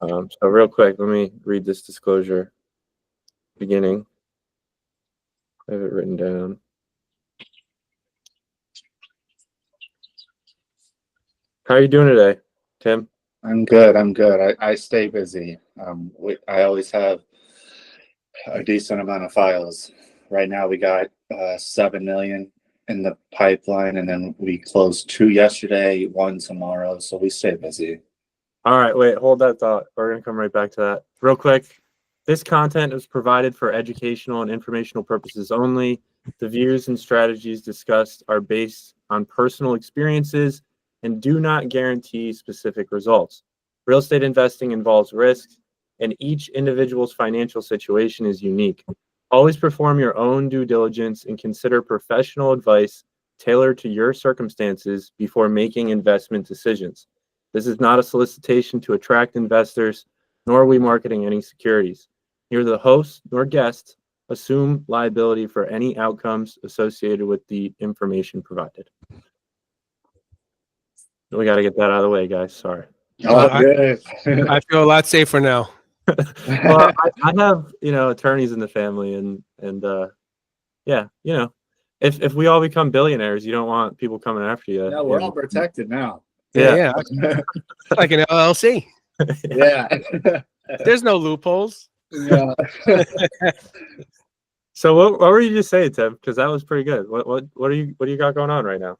So real quick, let me read this disclosure beginning. I have it written down. How are you doing today, Tim? I'm good. I stay busy. I always have a decent amount of files. Right now we got 7 million in the pipeline, and then we closed 2 yesterday, 1 tomorrow. So we stay busy. All right, wait, hold that thought. We're going to come right back to that. Real quick, this content is provided for educational and informational purposes only. The views and strategies discussed are based on personal experiences and do not guarantee specific results. Real estate investing involves risks, and each individual's financial situation is unique. Always perform your own due diligence and consider professional advice tailored to your circumstances before making investment decisions. This is not a solicitation to attract investors, nor are we marketing any securities. Neither the host nor guests assume liability for any outcomes associated with the information provided. We got to get that out of the way, guys. Sorry. I feel a lot safer now. Well, I have attorneys in the family, and yeah, if we all become billionaires, you don't want people coming after you. No, we're all protected now. Yeah. Like an LLC. Yeah. There's no loopholes. Yeah. So what were you just saying, Tim? Because that was pretty good. What do you got going on right now?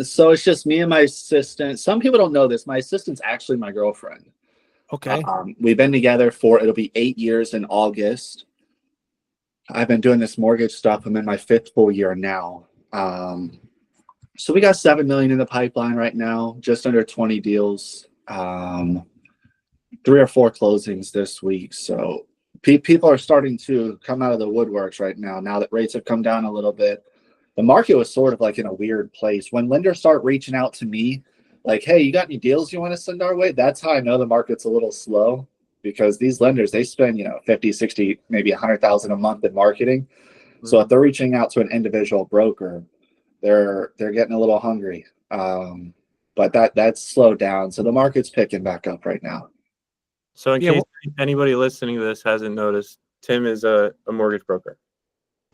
So it's just me and my assistant. Some people don't know this. My assistant's actually my girlfriend. Okay. We've been together it'll be 8 years in August. I've been doing this mortgage stuff. I'm in my 5th full year now. So we got 7 million in the pipeline right now, just under 20 deals, 3 or 4 closings this week. So people are starting to come out of the woodworks right now that rates have come down a little bit. The market was sort of like in a weird place. When lenders start reaching out to me, like, hey, you got any deals you want to send our way? That's how I know the market's a little slow, because these lenders, they spend, 50, 60, maybe 100,000 a month in marketing. Mm-hmm. So if they're reaching out to an individual broker, they're getting a little hungry. But that's slowed down. So the market's picking back up right now. So in case anybody listening to this hasn't noticed, Tim is a mortgage broker.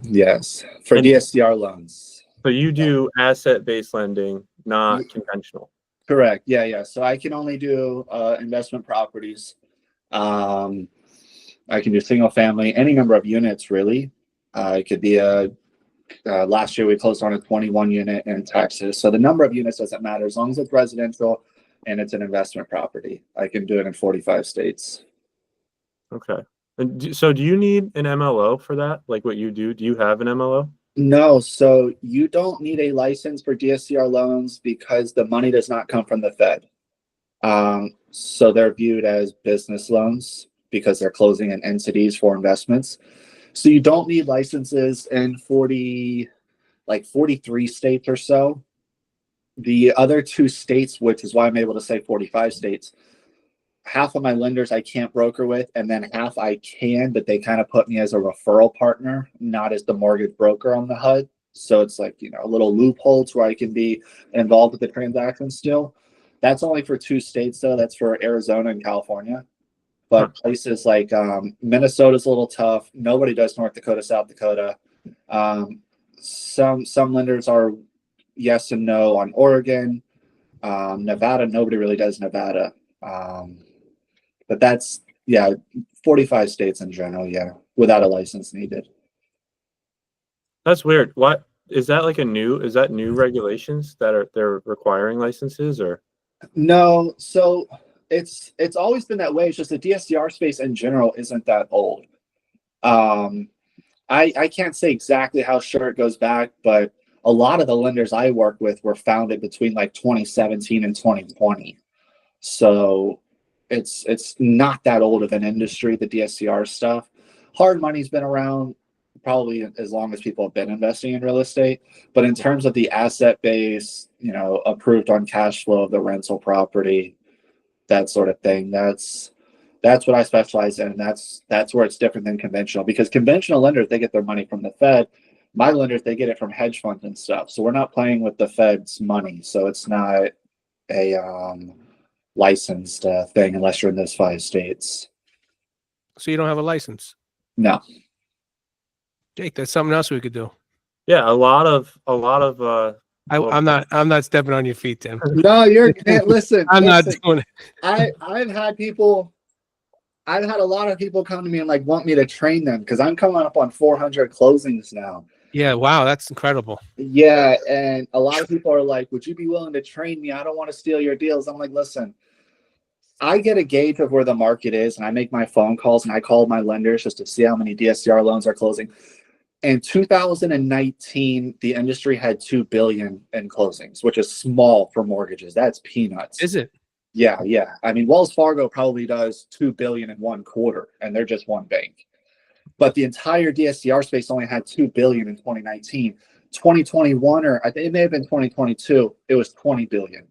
Yes, for DSCR Loans. So you do asset-based lending, not conventional. Correct. Yeah. So I can only do investment properties. I can do single family, any number of units, really. It could be last year we closed on a 21 unit in Texas. So the number of units doesn't matter as long as it's residential and it's an investment property. I can do it in 45 states. Okay. And so do you need an MLO for that? Like what you do? Do you have an MLO? No. So you don't need a license for DSCR loans because the money does not come from the Fed. So they're viewed as business loans because they're closing in entities for investments. So you don't need licenses in 43 states or so. The other 2 states, which is why I'm able to say 45 states, half of my lenders I can't broker with, and then half I can, but they kind of put me as a referral partner, not as the mortgage broker on the HUD. So it's like, a little loopholes where I can be involved with the transaction still. That's only for 2 states, though. That's for Arizona and California. But places like Minnesota's a little tough. Nobody does North Dakota, South Dakota. Some lenders are yes and no on Oregon. Nevada, nobody really does Nevada. But that's 45 states in general, without a license needed. That's weird. What is that like is that new regulations that they're requiring licenses or? No, so it's always been that way. It's just the DSCR space in general isn't that old. I can't say exactly how sure it goes back, but a lot of the lenders I work with were founded between like 2017 and 2020. So it's not that old of an industry, the DSCR stuff. Hard money's been around probably as long as people have been investing in real estate. But in terms of the asset base, approved on cash flow of the rental property, that sort of thing, that's what I specialize in. That's where it's different than conventional, because conventional lenders, they get their money from the Fed. My lenders, they get it from hedge funds and stuff. So we're not playing with the Fed's money. So it's not licensed thing unless you're in those 5 states. So you don't have a license? No. Jake, that's something else we could do. Yeah, a lot of I'm not stepping on your feet, Tim. No, you're listen. I'm not listen, doing it. I've had a lot of people come to me and like want me to train them because I'm coming up on 400 closings now. Yeah, wow, that's incredible. Yeah, and a lot of people are like, would you be willing to train me? I don't want to steal your deals. I'm like, listen, I get a gauge of where the market is, and I make my phone calls and I call my lenders just to see how many DSCR loans are closing. In 2019, the industry had 2 billion in closings, which is small for mortgages. That's peanuts. Is it? Yeah. I mean, Wells Fargo probably does 2 billion in one quarter, and they're just one bank. But the entire DSCR space only had 2 billion in 2019. 2021, or I think it may have been 2022, it was 20 billion.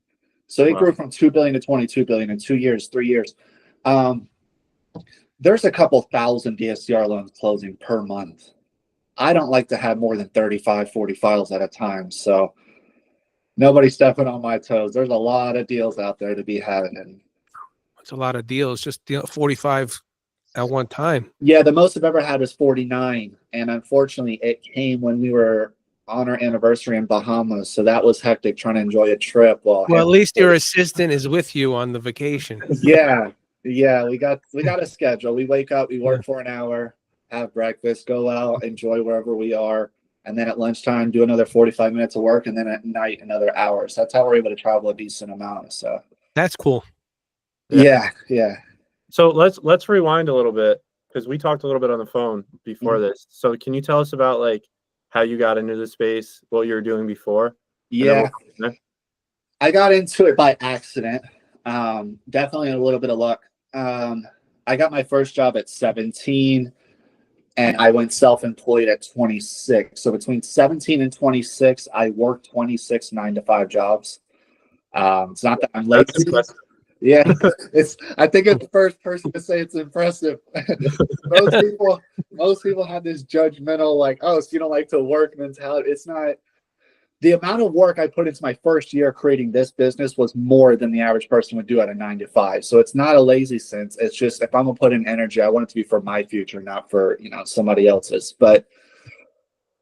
So it grew from 2 billion to 22 billion in 2 years, 3 years. There's a couple thousand DSCR loans closing per month. I don't like to have more than 35, 40 files at a time. So nobody's stepping on my toes. There's a lot of deals out there to be had. And It's a lot of deals. Just 45 at one time. yeah, the most I've ever had was 49. And unfortunately, it came when we were on our anniversary in Bahamas. So that was hectic trying to enjoy a trip. Well, at least your assistant is with you on the vacation. Yeah. We got a schedule. We wake up, we work for an hour, have breakfast, go out, enjoy wherever we are. And then at lunchtime, do another 45 minutes of work. And then at night, another hour. So that's how we're able to travel a decent amount. So That's cool. yeah. So let's rewind a little bit because we talked a little bit on the phone before this. So can you tell us about like how you got into the space, what you were doing before? Yeah. I got into it by accident. Definitely a little bit of luck. I got my first job at 17 and I went self-employed at 26. So between 17 and 26, I worked 26 9-to-5 jobs. It's not that I'm lazy. Yeah, I think it's the first person to say it's impressive. most people have this judgmental, like, oh, so you don't like to work mentality. It's not. The amount of work I put into my first year creating this business was more than the average person would do at a 9-to-5. So it's not a lazy sense. It's just if I'm gonna put in energy, I want it to be for my future, not for somebody else's. But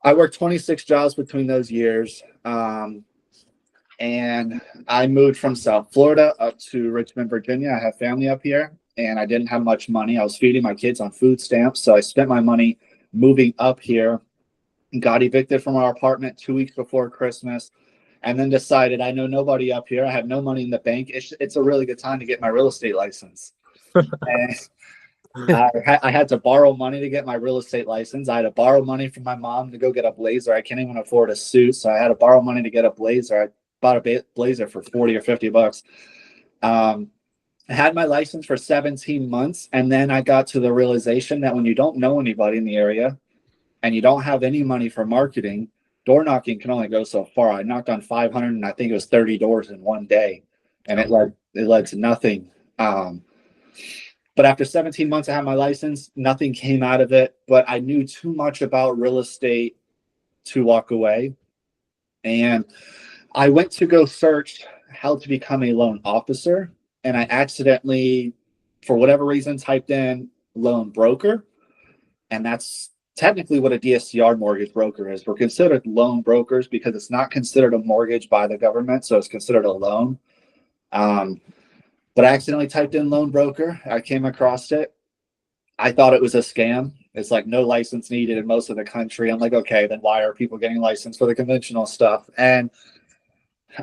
I worked 26 jobs between those years. And I moved from South Florida up to Richmond, Virginia. I have family up here and I didn't have much money. I was feeding my kids on food stamps. So I spent my money moving up here, got evicted from our apartment 2 weeks before Christmas, and then decided I know nobody up here. I have no money in the bank. It's a really good time to get my real estate license. And I had to borrow money to get my real estate license. I had to borrow money from my mom to go get a blazer. I can't even afford a suit. So I had to borrow money to get a blazer. I bought a blazer for 40 or 50 bucks. I had my license for 17 months. And then I got to the realization that when you don't know anybody in the area and you don't have any money for marketing, door knocking can only go so far. I knocked on 500 and I think it was 30 doors in one day. And it led to nothing. But after 17 months, I had my license. Nothing came out of it. But I knew too much about real estate to walk away. And I went to go search how to become a loan officer, and I accidentally, for whatever reason, typed in loan broker, and that's technically what a DSCR mortgage broker is. We're considered loan brokers because it's not considered a mortgage by the government, so it's considered a loan. But I accidentally typed in loan broker. I came across it. I thought it was a scam. It's like no license needed in most of the country. I'm like, okay, then why are people getting licensed for the conventional stuff? And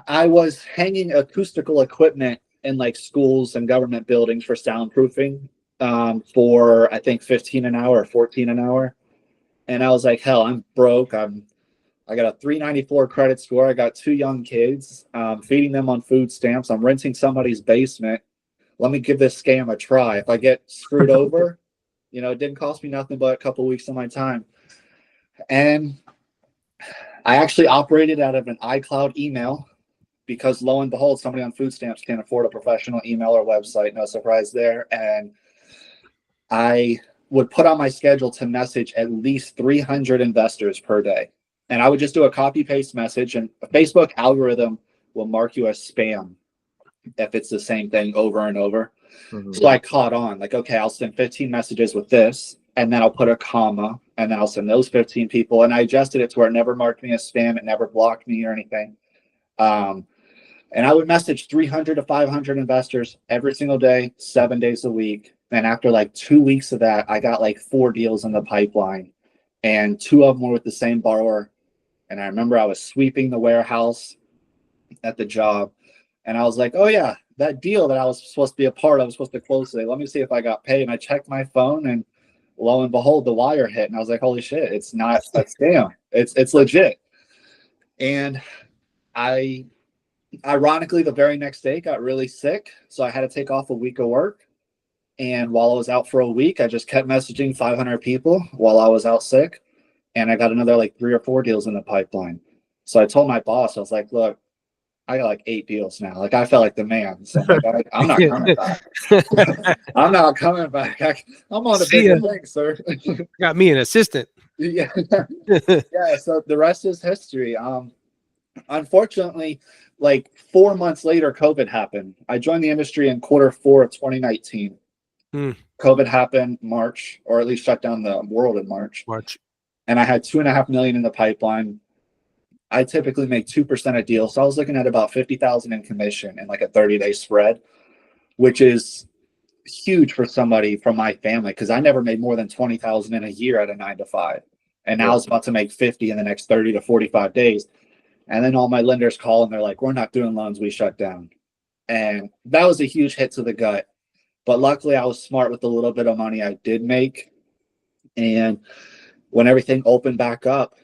I was hanging acoustical equipment in like schools and government buildings for soundproofing for I think 15 an hour or 14 an hour. And I was like, hell, I'm broke. I got a 394 credit score. I got 2 young kids, feeding them on food stamps. I'm renting somebody's basement. Let me give this scam a try. If I get screwed over, it didn't cost me nothing but a couple of weeks of my time. And I actually operated out of an iCloud email because lo and behold, somebody on food stamps can't afford a professional email or website. No surprise there. And I would put on my schedule to message at least 300 investors per day. And I would just do a copy paste message, and a Facebook algorithm will mark you as spam if it's the same thing over and over. Mhm. So I caught on, like, okay, I'll send 15 messages with this, and then I'll put a comma, and then I'll send those 15 people. And I adjusted it to where it never marked me as spam. It never blocked me or anything. And I would message 300 to 500 investors every single day, 7 days a week. And after like 2 weeks of that, I got like 4 deals in the pipeline, and 2 of them were with the same borrower. And I remember I was sweeping the warehouse at the job, and I was like, oh yeah, that deal that I was supposed to be a part of, I was supposed to close today. Let me see if I got paid. And I checked my phone, and lo and behold, the wire hit. And I was like, holy shit, it's not a scam. It's legit. And I, ironically, the very next day got really sick. So I had to take off a week of work. And while I was out for a week, I just kept messaging 500 people while I was out sick. And I got another like 3 or 4 deals in the pipeline. So I told my boss, I was like, look, I got like 8 deals now. Like I felt like the man. So I'm like, I'm not coming back. I'm not coming back. I'm on a bigger thing, sir. Got me an assistant. Yeah. Yeah. So the rest is history. Unfortunately, like 4 months later, COVID happened. I joined the industry in Q4 of 2019. COVID happened March, or at least shut down the world in March. And I had $2.5 million in the pipeline. I typically make 2% a deal. So I was looking at about 50,000 in commission and like a 30-day spread, which is huge for somebody from my family, because I never made more than 20,000 in a year at a 9 to 5. And now I was about to make 50 in the next 30 to 45 days. And then all my lenders call and they're like, we're not doing loans, we shut down. And that was a huge hit to the gut. But luckily I was smart with the little bit of money I did make. And when everything opened back up,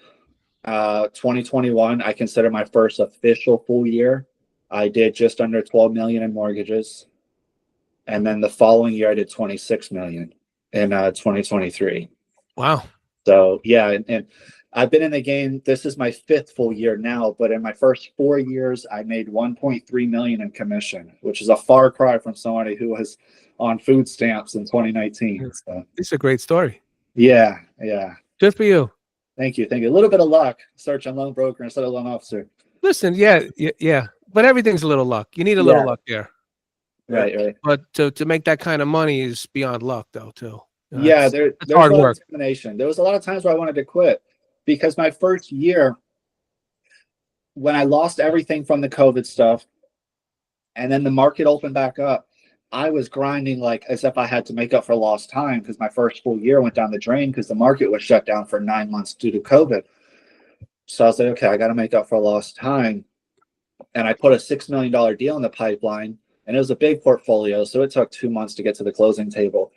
2021, I consider my first official full year. I did just under 12 million in mortgages. And then the following year, I did 26 million in 2023. Wow. So yeah, and I've been in the game. This is my 5th full year now, but in my first 4 years, I made 1.3 million in commission, which is a far cry from somebody who was on food stamps in 2019. So it's a great story. Yeah. Good for you. Thank you. A little bit of luck. Search on loan broker instead of loan officer. Listen, yeah. But everything's a little luck. You need a little luck there. Right. But to make that kind of money is beyond luck, though, too. Yeah, there's hard a lot work. of determination. There was a lot of times where I wanted to quit, because my first year, when I lost everything from the COVID stuff, and then the market opened back up, I was grinding like as if I had to make up for lost time, because my first full year went down the drain because the market was shut down for 9 months due to COVID. So I was like, okay, I got to make up for lost time. And I put a $6 million deal in the pipeline, and it was a big portfolio. So it took 2 months to get to the closing table.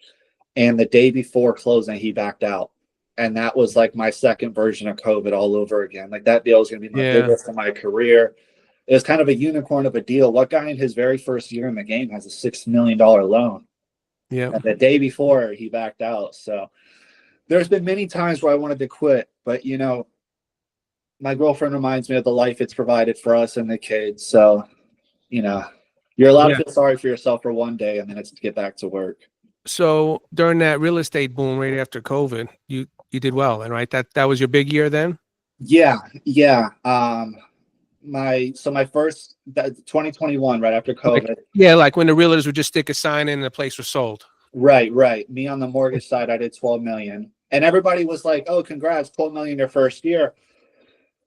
And the day before closing, he backed out. And that was like my second version of COVID all over again. Like that deal was going to be my biggest in my career. It was kind of a unicorn of a deal. What guy in his very first year in the game has a $6 million loan? Yeah. And the day before, he backed out. So there's been many times where I wanted to quit, but my girlfriend reminds me of the life it's provided for us and the kids. So, you're allowed to feel sorry for yourself for one day, and then it's to get back to work. So during that real estate boom right after COVID, you did well, and right? That was your big year then? Yeah. My first 2021, right after COVID. Like when the realtors would just stick a sign in and the place was sold. Right. Me on the mortgage side, I did 12 million. And everybody was like, oh, congrats, 12 million your first year.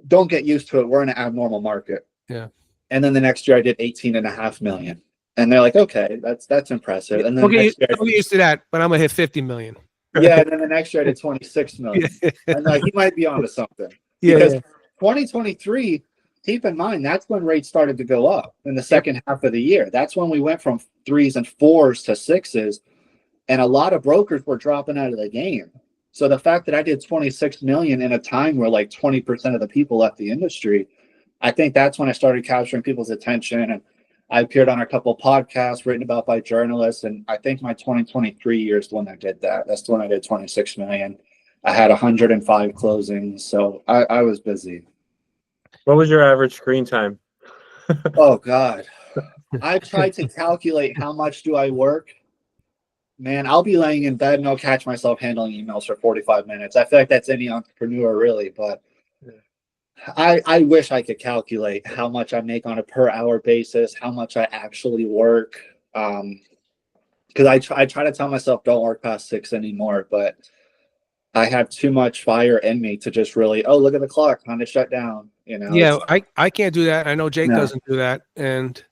Don't get used to it. We're in an abnormal market. Yeah. And then the next year I did 18.5 million. And they're like, okay, that's impressive. And then Don't get used to that, but I'm gonna hit 50 million. Yeah, and then the next year I did 26 million. And like, he might be onto something. Because 2023, keep in mind, that's when rates started to go up in the second half of the year. That's when we went from 3s and 4s to 6s. And a lot of brokers were dropping out of the game. So the fact that I did 26 million in a time where like 20% of the people left the industry, I think that's when I started capturing people's attention. And I appeared on a couple of podcasts written about by journalists. And I think my 2023 year is the one that did that. That's the one I did 26 million. I had 105 closings. So I was busy. What was your average screen time? Oh, God. I tried to calculate how much do I work. Man, I'll be laying in bed and I'll catch myself handling emails for 45 minutes. I feel like that's any entrepreneur, really. But I wish I could calculate how much I make on a per hour basis, how much I actually work. Because I try to tell myself don't work past 6 anymore, but I have too much fire in me to just really, oh, look at the clock, time to shut down. Yeah, I can't do that. I know Jake No. doesn't do that. And,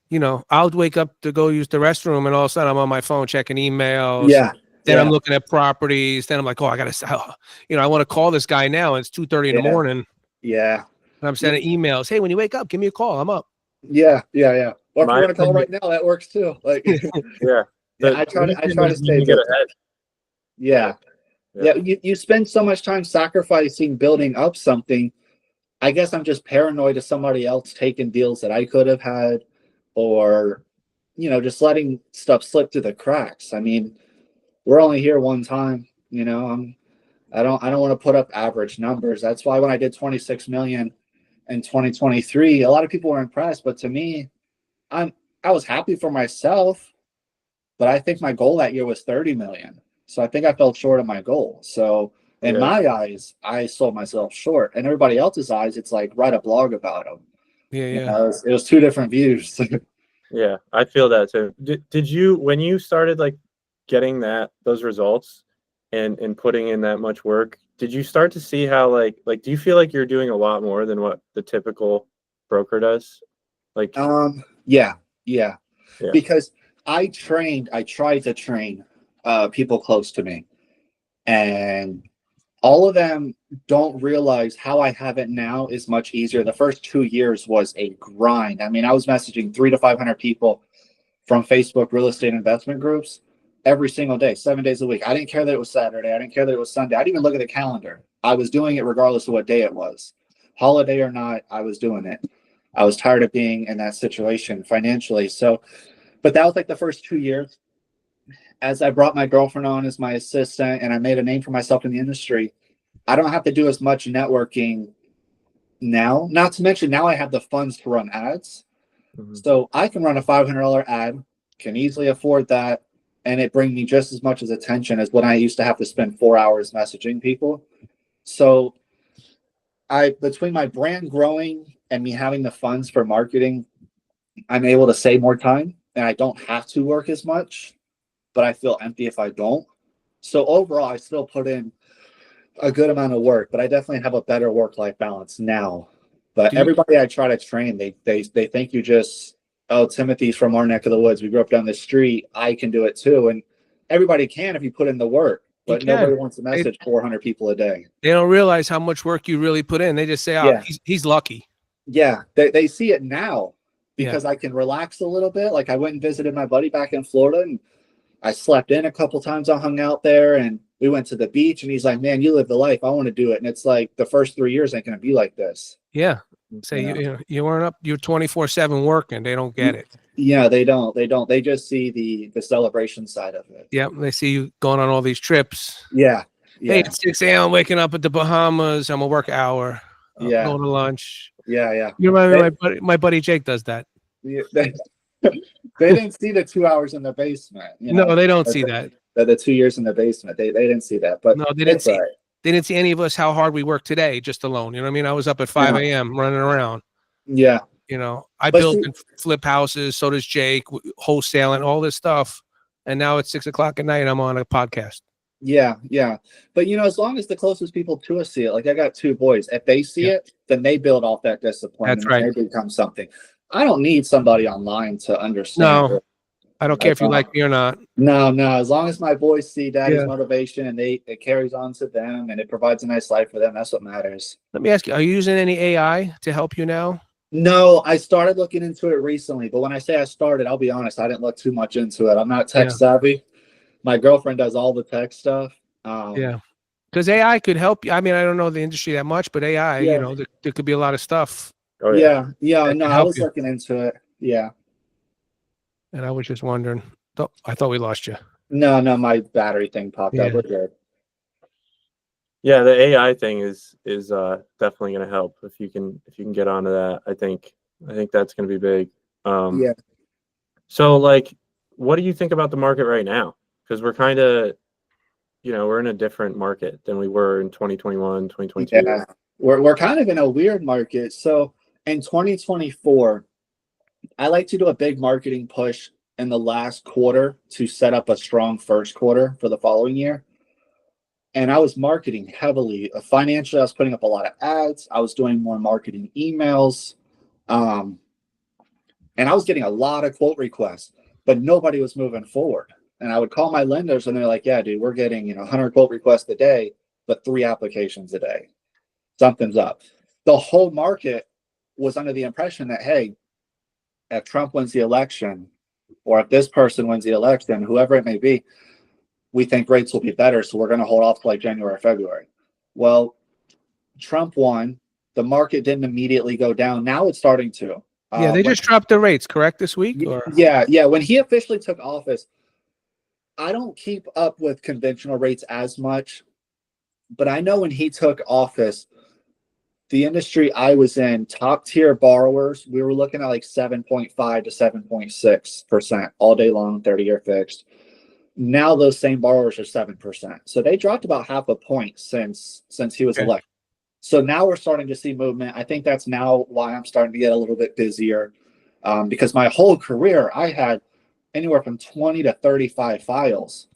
I'll wake up to go use the restroom and all of a sudden I'm on my phone checking emails. Yeah. Then yeah. I'm looking at properties. Then I'm like, oh, I got to, I want to call this guy now. And it's 2:30 in the morning. Yeah. And I'm sending emails. Hey, when you wake up, give me a call. I'm up. Yeah. Or if you My want to call opinion- right now, that works too. Like, Yeah. I try to stay get busy. ahead. Yeah. You spend so much time sacrificing building up something. I guess I'm just paranoid of somebody else taking deals that I could have had, or just letting stuff slip through the cracks. I mean, we're only here one time. I don't want to put up average numbers. That's why when I did 26 million in 2023, a lot of people were impressed, but to me, I was happy for myself, but I think my goal that year was 30 million. So I think I fell short of my goal. So in my eyes, I sold myself short. In everybody else's eyes, it's like write a blog about them. Yeah. It was two different views. Yeah, I feel that too. Did you, when you started like getting those results and putting in that much work, did you start to see how like do you feel like you're doing a lot more than what the typical broker does? Like Yeah. Yeah. Because I tried to train people close to me, and all of them don't realize how I have it now is much easier. The first 2 years was a grind. I mean, I was messaging 300 to 500 people from Facebook real estate investment groups every single day, 7 days a week. I didn't care that it was Saturday. I didn't care that it was Sunday. I didn't even look at the calendar. I was doing it regardless of what day it was. Holiday or not, I was doing it. I was tired of being in that situation financially. So, but that was like the first 2 years. As I brought my girlfriend on as my assistant and I made a name for myself in the industry, I don't have to do as much networking now. Not to mention now I have the funds to run ads. Mhm. So I can run a $500 ad, can easily afford that, and it brings me just as much as attention as when I used to have to spend 4 hours messaging people. So between my brand growing and me having the funds for marketing, I'm able to save more time and I don't have to work as much, but I feel empty if I don't. So overall, I still put in a good amount of work, but I definitely have a better work-life balance now. But everybody I try to train, they think you just, oh, Timothy's from our neck of the woods. We grew up down the street. I can do it too. And everybody can if you put in the work, but nobody wants to message 400 people a day. They don't realize how much work you really put in. They just say, oh, he's lucky. Yeah, they see it now because I can relax a little bit. Like I went and visited my buddy back in Florida and I slept in a couple times. I hung out there and we went to the beach and he's like, man, you live the life. I want to do it. And it's like the first 3 years ain't going to be like this. Yeah. Say you weren't up, you're 24/7 working. They don't get it. Yeah, they don't. They just see the celebration side of it. Yep. They see you going on all these trips. Yeah. Hey, it's 6 a.m. I'm waking up at the Bahamas. I'm a work hour. Going to lunch. Yeah. You remember my buddy Jake does that. Yeah, they didn't see the 2 hours in the basement. No, they don't see that. The 2 years in the basement. They didn't see that. But no, they didn't see. They didn't see any of us how hard we work today, just alone. You know what I mean? I was up at 5 a.m. running around. Yeah. I build and flip houses. So does Jake, wholesaling, all this stuff. And now it's 6 o'clock at night. I'm on a podcast. Yeah. But as long as the closest people to us see it, like I got 2 boys, if they see it, then they build off that discipline. That's right. They become something. I don't need somebody online to understand. No, I don't care if you like me or not. No. As long as my boys see daddy's motivation and it carries on to them and it provides a nice life for them, that's what matters. Let me ask you, are you using any AI to help you now? No, I started looking into it recently, but when I say I started, I'll be honest, I didn't look too much into it. I'm not tech savvy. My girlfriend does all the tech stuff. Because AI could help you. I mean, I don't know the industry that much, but AI, there could be a lot of stuff. Oh, yeah. No, I was looking into it. Yeah. And I was just wondering. I thought we lost you. No, my battery thing popped up. We're good. Yeah, the AI thing is definitely going to help if you can get onto that. I think that's going to be big. So like, what do you think about the market right now? Because we're kind of, we're in a different market than we were in 2021, 2022. we're kind of in a weird market. So in 2024, I like to do a big marketing push in the last quarter to set up a strong first quarter for the following year. And I was marketing heavily. Financially, I was putting up a lot of ads. I was doing more marketing emails. And I was getting a lot of quote requests, but nobody was moving forward. And I would call my lenders and they're like, yeah, dude, we're getting, 100 quote requests a day, but 3 applications a day. Something's up. The whole market was under the impression that, hey, if Trump wins the election, or if this person wins the election, whoever it may be, we think rates will be better. So we're going to hold off to like January or February. Well, Trump won. The market didn't immediately go down. Now it's starting to. Yeah, they just dropped the rates, correct, this week? Or? Yeah. When he officially took office, I don't keep up with conventional rates as much, but I know when he took office, the industry I was in, top tier borrowers, we were looking at like 7.5 to 7.6% all day long, 30-year fixed. Now those same borrowers are 7%. So they dropped about half a point since he was elected. So now we're starting to see movement. I think that's now why I'm starting to get a little bit busier, because my whole career, I had anywhere from 20 to 35 files.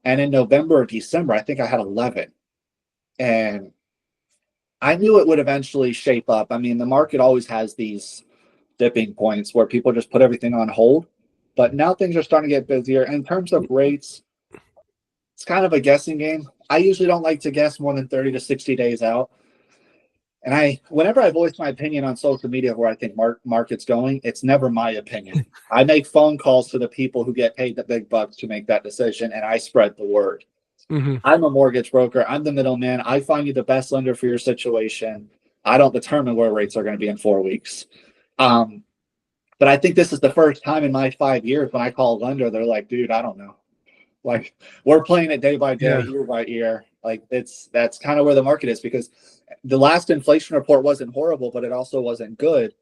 And in November or December, I think I had 11. And I knew it would eventually shape up. I mean, the market always has these dipping points where people just put everything on hold. But now things are starting to get busier. In terms of rates, it's kind of a guessing game. I usually don't like to guess more than 30 to 60 days out. And whenever I voice my opinion on social media where I think market's going, it's never my opinion. I make phone calls to the people who get paid the big bucks to make that decision, and I spread the word. Mm-hmm. I'm a mortgage broker. I'm the middleman. I find you the best lender for your situation. I don't determine where rates are going to be in 4 weeks. But I think this is the first time in my 5 years when I call a lender, they're like, dude, I don't know. Like, we're playing it day by day, year by year. Like, that's kind of where the market is, because the last inflation report wasn't horrible, but it also wasn't good.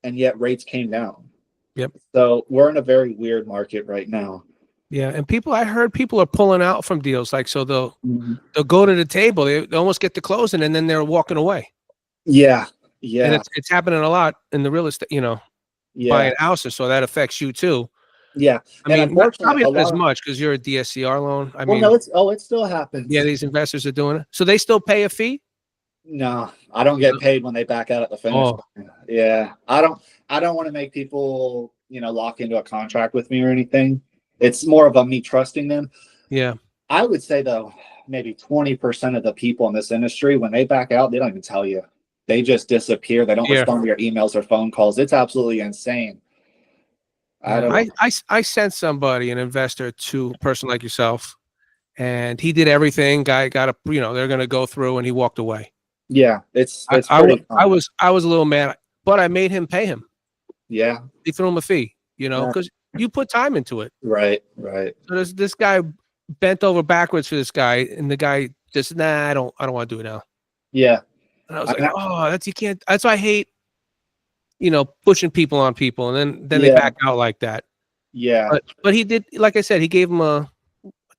And yet rates came down. Yep. So we're in a very weird market right now. Yeah. And I heard people are pulling out from deals. Like, so they'll go to the table, they almost get to closing, and then they're walking away. Yeah. Yeah. And it's happening a lot in the real estate, buying houses. So that affects you too. Yeah. I mean, probably not as much because you're a DSCR loan. I mean, no, it still happens. Yeah, these investors are doing it. So they still pay a fee? No, I don't get paid when they back out at the finish line. Yeah. I don't want to make people, lock into a contract with me or anything. It's more of me trusting them. Yeah. I would say though, maybe 20% of the people in this industry, when they back out, they don't even tell you. They just disappear. They don't respond to your emails or phone calls. It's absolutely insane. I sent somebody, an investor, to a person like yourself, and he did everything. Guy got they're going to go through, and he walked away. Yeah, it's I was a little mad, but I made him pay him. Yeah, he threw him a fee, because you put time into it. Right. So this guy bent over backwards for this guy, and the guy just I don't want to do it now. Yeah, and I was like, you can't. That's why I hate. Pushing people on people, and then they back out like that. Yeah. But he did, like I said, he gave him I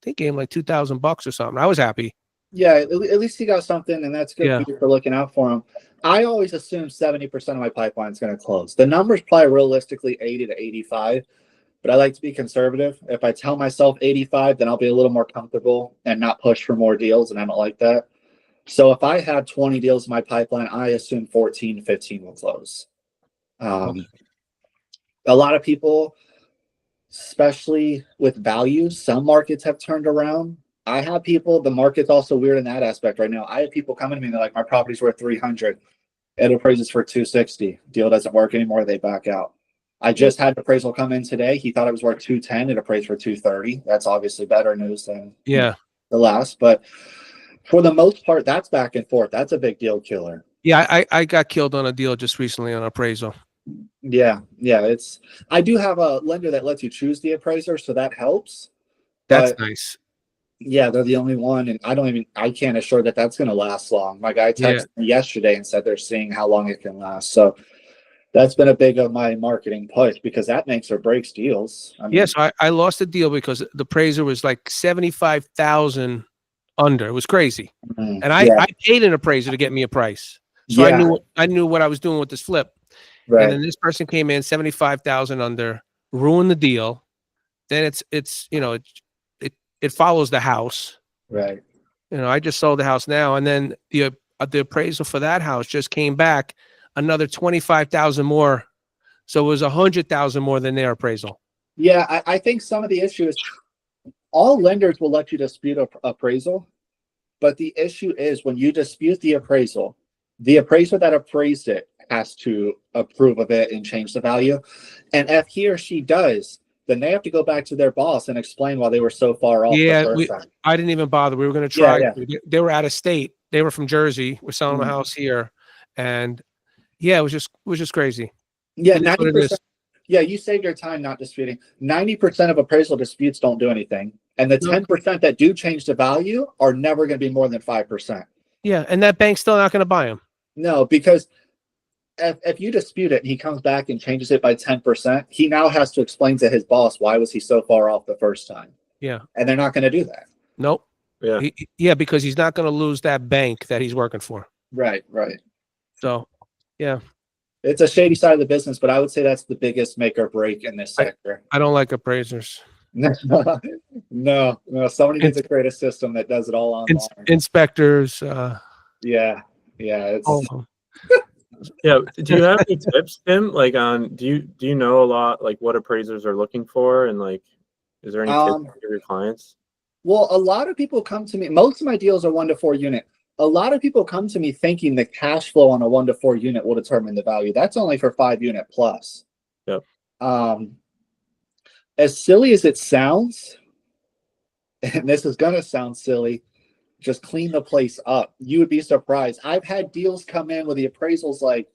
think gave him like $2,000 or something. I was happy. Yeah, at least he got something, and that's good for looking out for him. I always assume 70% of my pipeline is going to close. The number's probably realistically 80 to 85, but I like to be conservative. If I tell myself 85, then I'll be a little more comfortable and not push for more deals, and I don't like that. So if I had 20 deals in my pipeline, I assume 14 to 15 will close. A lot of people, especially with values, some markets have turned around. I have people, the market's also weird in that aspect right now. I have people coming to me and they're like, my property's worth 300. It appraises for 260. Deal doesn't work anymore. They back out. I just had an appraisal come in today. He thought it was worth 210. It appraised for 230. That's obviously better news than the last. But for the most part, that's back and forth. That's a big deal killer. Yeah, I got killed on a deal just recently on appraisal. Yeah. I do have a lender that lets you choose the appraiser, so that helps. That's nice. Yeah, they're the only one, and I can't assure that that's going to last long. My guy texted me yesterday and said they're seeing how long it can last. So that's been a big of my marketing push, because that makes or breaks deals. So I lost a deal because the appraiser was like 75,000 under. It was crazy, and I paid an appraiser to get me a price. So Yeah. I knew what I was doing with this flip. Right. And then this person came in 75,000 under, ruined the deal. Then it's it follows the house. Right. I just sold the house now, and then the appraisal for that house just came back another 25,000 more. So it was 100,000 more than their appraisal. Yeah, I think some of the issue is all lenders will let you dispute appraisal, but the issue is when you dispute the appraiser that appraised it has to approve of it and change the value. And if he or she does, then they have to go back to their boss and explain why they were so far off the first time. I didn't even bother. We were going to try. Yeah. They were out of state. They were from Jersey. We're selling a house here, and it was just crazy. Yeah, 90%. Yeah, you saved your time not disputing. 90% of appraisal disputes don't do anything, and the 10% that do change the value are never going to be more than 5%. Yeah, and that bank's still not going to buy them. No, because if you dispute it and he comes back and changes it by 10%, he now has to explain to his boss why was he so far off the first time. Yeah, and they're not going to do that. Nope. Yeah, because he's not going to lose that bank that he's working for. Right. So, yeah. It's a shady side of the business, but I would say that's the biggest make or break in this sector. I don't like appraisers. No. Somebody needs to create a system that does it all online. Inspectors. Yeah. It's. Yeah. Do you have any tips, Tim? Like do you know a lot like what appraisers are looking for, and like is there any tips for your clients? Well, a lot of people come to me. Most of my deals are 1 to 4 unit. A lot of people come to me thinking the cash flow on a 1 to 4 unit will determine the value. That's only for 5 unit plus. Yep. As silly as it sounds, and this is gonna sound silly, just clean the place up. You would be surprised. I've had deals come in with the appraisals like,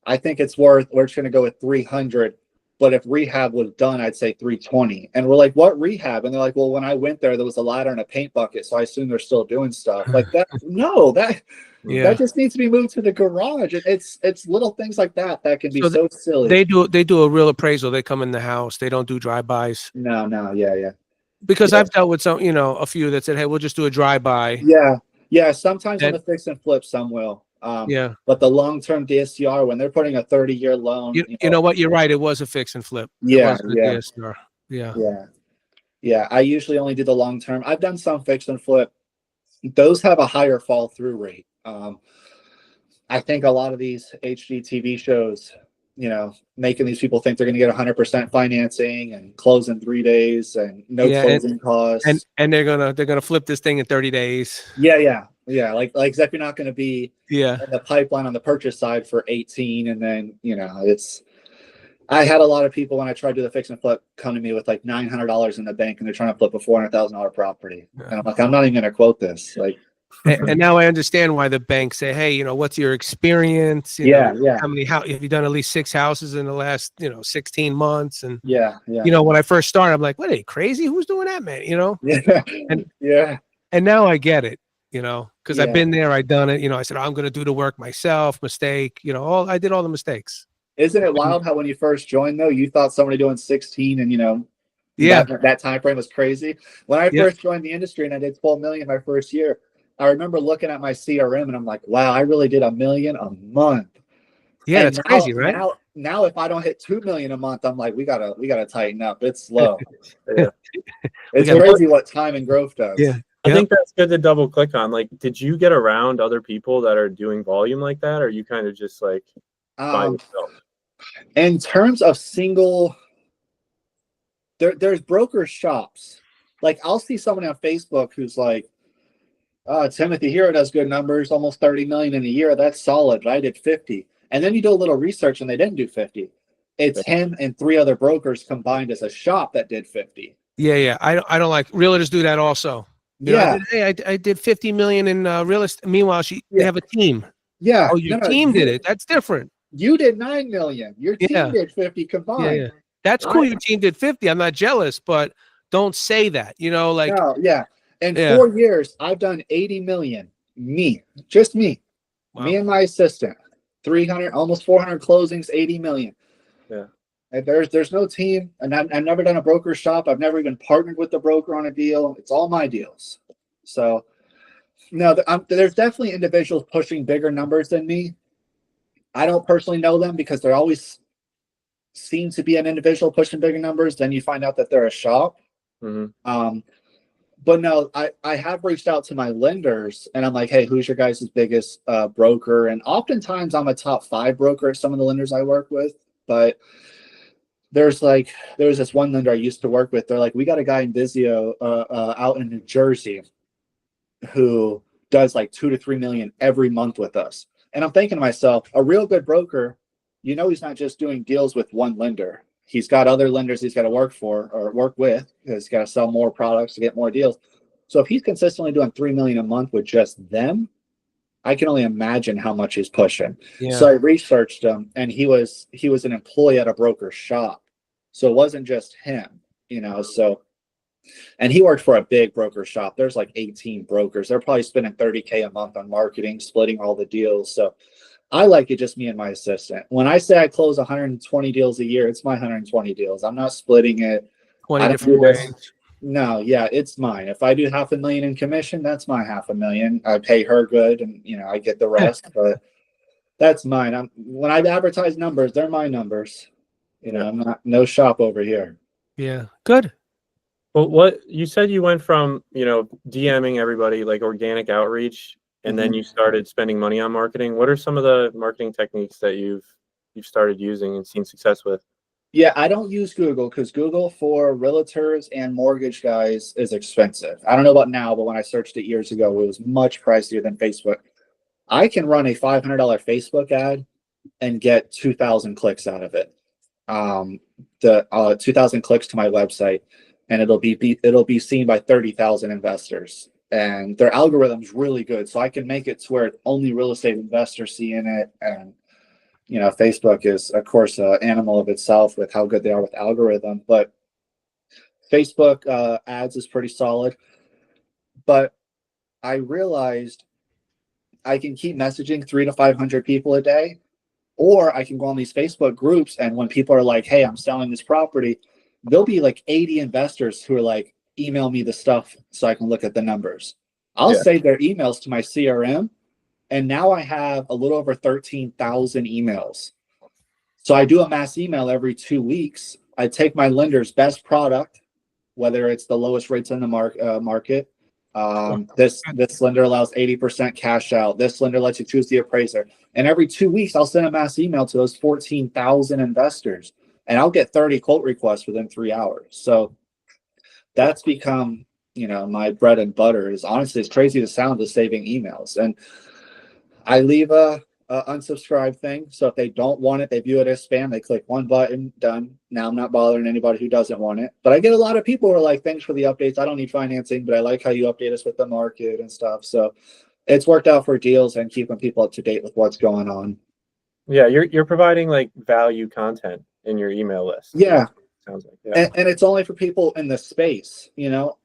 I think we're just gonna go with 300. But if rehab was done, I'd say 320. And we're like, what rehab? And they're like, well, when I went there was a ladder and a paint bucket. So I assume they're still doing stuff like that. No, that just needs to be moved to the garage. It's little things like that can be so silly. They do a real appraisal. They come in the house. They don't do drive-bys. No. Yeah. Because I've dealt with some, a few that said, hey, we'll just do a drive-by. Yeah. Sometimes on the fix and flip, some will. But the long-term DSCR, when they're putting a 30-year loan, you know what? You're right. It was a fix and flip. DSCR. Yeah. I usually only do the long-term. I've done some fix and flip. Those have a higher fall through rate. I think a lot of these HGTV shows, making these people think they're going to get 100% financing and close in 3 days and no closing costs. And they're gonna flip this thing in 30 days. Yeah. Like except you're not going to be in the pipeline on the purchase side for 18, and then I had a lot of people when I tried to do the fix and flip come to me with like $900 in the bank, and they're trying to flip a $400,000 property, and I'm like, I'm not even going to quote this. Like, and now I understand why the banks say, hey, what's your experience? How many have you done at least 6 houses in the last 16 months? And when I first started, I'm like, what, are they crazy? Who's doing that, man? And now I get it. Because I've been there, I've done it. I said, I'm going to do the work myself. Mistake. I did all the mistakes. Isn't it wild how when you first joined though, you thought somebody doing 16 and that time frame was crazy. When I first joined the industry and I did 12 million my first year, I remember looking at my CRM and I'm like, wow, I really did $1 million a month. Yeah, that's crazy, right? Now if I don't hit 2 million a month, I'm like, we gotta tighten up. It's slow. It's crazy what time and growth does. Yeah. I think that's good to double click on. Like, did you get around other people that are doing volume like that, or you kind of just like by yourself? In terms of single, there's broker shops. Like I'll see someone on Facebook who's like, Timothy Hero does good numbers, almost 30 million in a year. That's solid. I did 50. And then you do a little research and they didn't do 50. It's him and 3 other brokers combined as a shop that did 50. Yeah. I don't like realtors do that also. I did 50 million in real estate. Meanwhile, they have a team. Yeah. Oh, your team did it. That's different. You did 9 million. Your team did 50 combined. Yeah. That's cool. Your team did 50. I'm not jealous, but don't say that. Like. No, yeah. In 4 years, I've done 80 million. Just me. Wow. Me and my assistant. 300, almost 400 closings, 80 million. Yeah. And there's no team, and I've never done a broker shop. I've never even partnered with the broker on a deal. It's all my deals. So No, there's definitely individuals pushing bigger numbers than me. I don't personally know them because there always seems to be an individual pushing bigger numbers. Then you find out that they're a shop. Mm-hmm. But no, I have reached out to my lenders and I'm like, hey, who's your guys' biggest broker? And oftentimes I'm a top 5 broker at some of the lenders I work with. But there's this one lender I used to work with. They're like, we got a guy in Vizio out in New Jersey who does like 2 to 3 million every month with us. And I'm thinking to myself, a real good broker, he's not just doing deals with one lender. He's got other lenders he's got to work for or work with because he's got to sell more products to get more deals. So if he's consistently doing 3 million a month with just them, I can only imagine how much he's pushing. Yeah. So I researched him, and he was an employee at a broker's shop. So it wasn't just him, so, and he worked for a big broker shop. There's like 18 brokers. They're probably spending $30K a month on marketing, splitting all the deals. So I like it just me and my assistant. When I say I close 120 deals a year, it's my 120 deals. I'm not splitting it 20 different ways. No, yeah, it's mine. If I do $500,000 in commission, that's my $500,000. I pay her good, and I get the rest. But that's mine. When I advertise numbers, they're my numbers. I'm not no shop over here. Yeah, good. Well, what you said, you went from DMing everybody, like organic outreach, and then you started spending money on marketing. What are some of the marketing techniques that you've started using and seen success with? Yeah, I don't use Google because Google for realtors and mortgage guys is expensive. I don't know about now, but when I searched it years ago, it was much pricier than Facebook. I can run a $500 Facebook ad and get 2,000 clicks out of it. The 2,000 clicks to my website, and it'll be seen by 30,000 investors. And their algorithm's really good, so I can make it to where only real estate investors see in it. And Facebook is, of course, an animal of itself with how good they are with algorithm. But Facebook ads is pretty solid. But I realized I can keep messaging 300 to 500 people a day, or I can go on these Facebook groups, and when people are like, hey, I'm selling this property, there'll be like 80 investors who are like, email me the stuff so I can look at the numbers. I'll save their emails to my CRM, and now I have a little over 13,000 emails. So I do a mass email every 2 weeks. I take my lender's best product, whether it's the lowest rates in the market. This lender allows 80% cash out. This lender lets you choose the appraiser. And every 2 weeks, I'll send a mass email to those 14,000 investors, and I'll get 30 quote requests within 3 hours. So that's become, my bread and butter. Is honestly, it's crazy to sound, is saving emails. And I leave a unsubscribe thing. So if they don't want it, they view it as spam. They click one button, done. Now I'm not bothering anybody who doesn't want it. But I get a lot of people who are like, thanks for the updates. I don't need financing, but I like how you update us with the market and stuff. So it's worked out for deals and keeping people up to date with what's going on. Yeah, you're providing like value content in your email list. Yeah. Sounds like, yeah. And it's only for people in the space.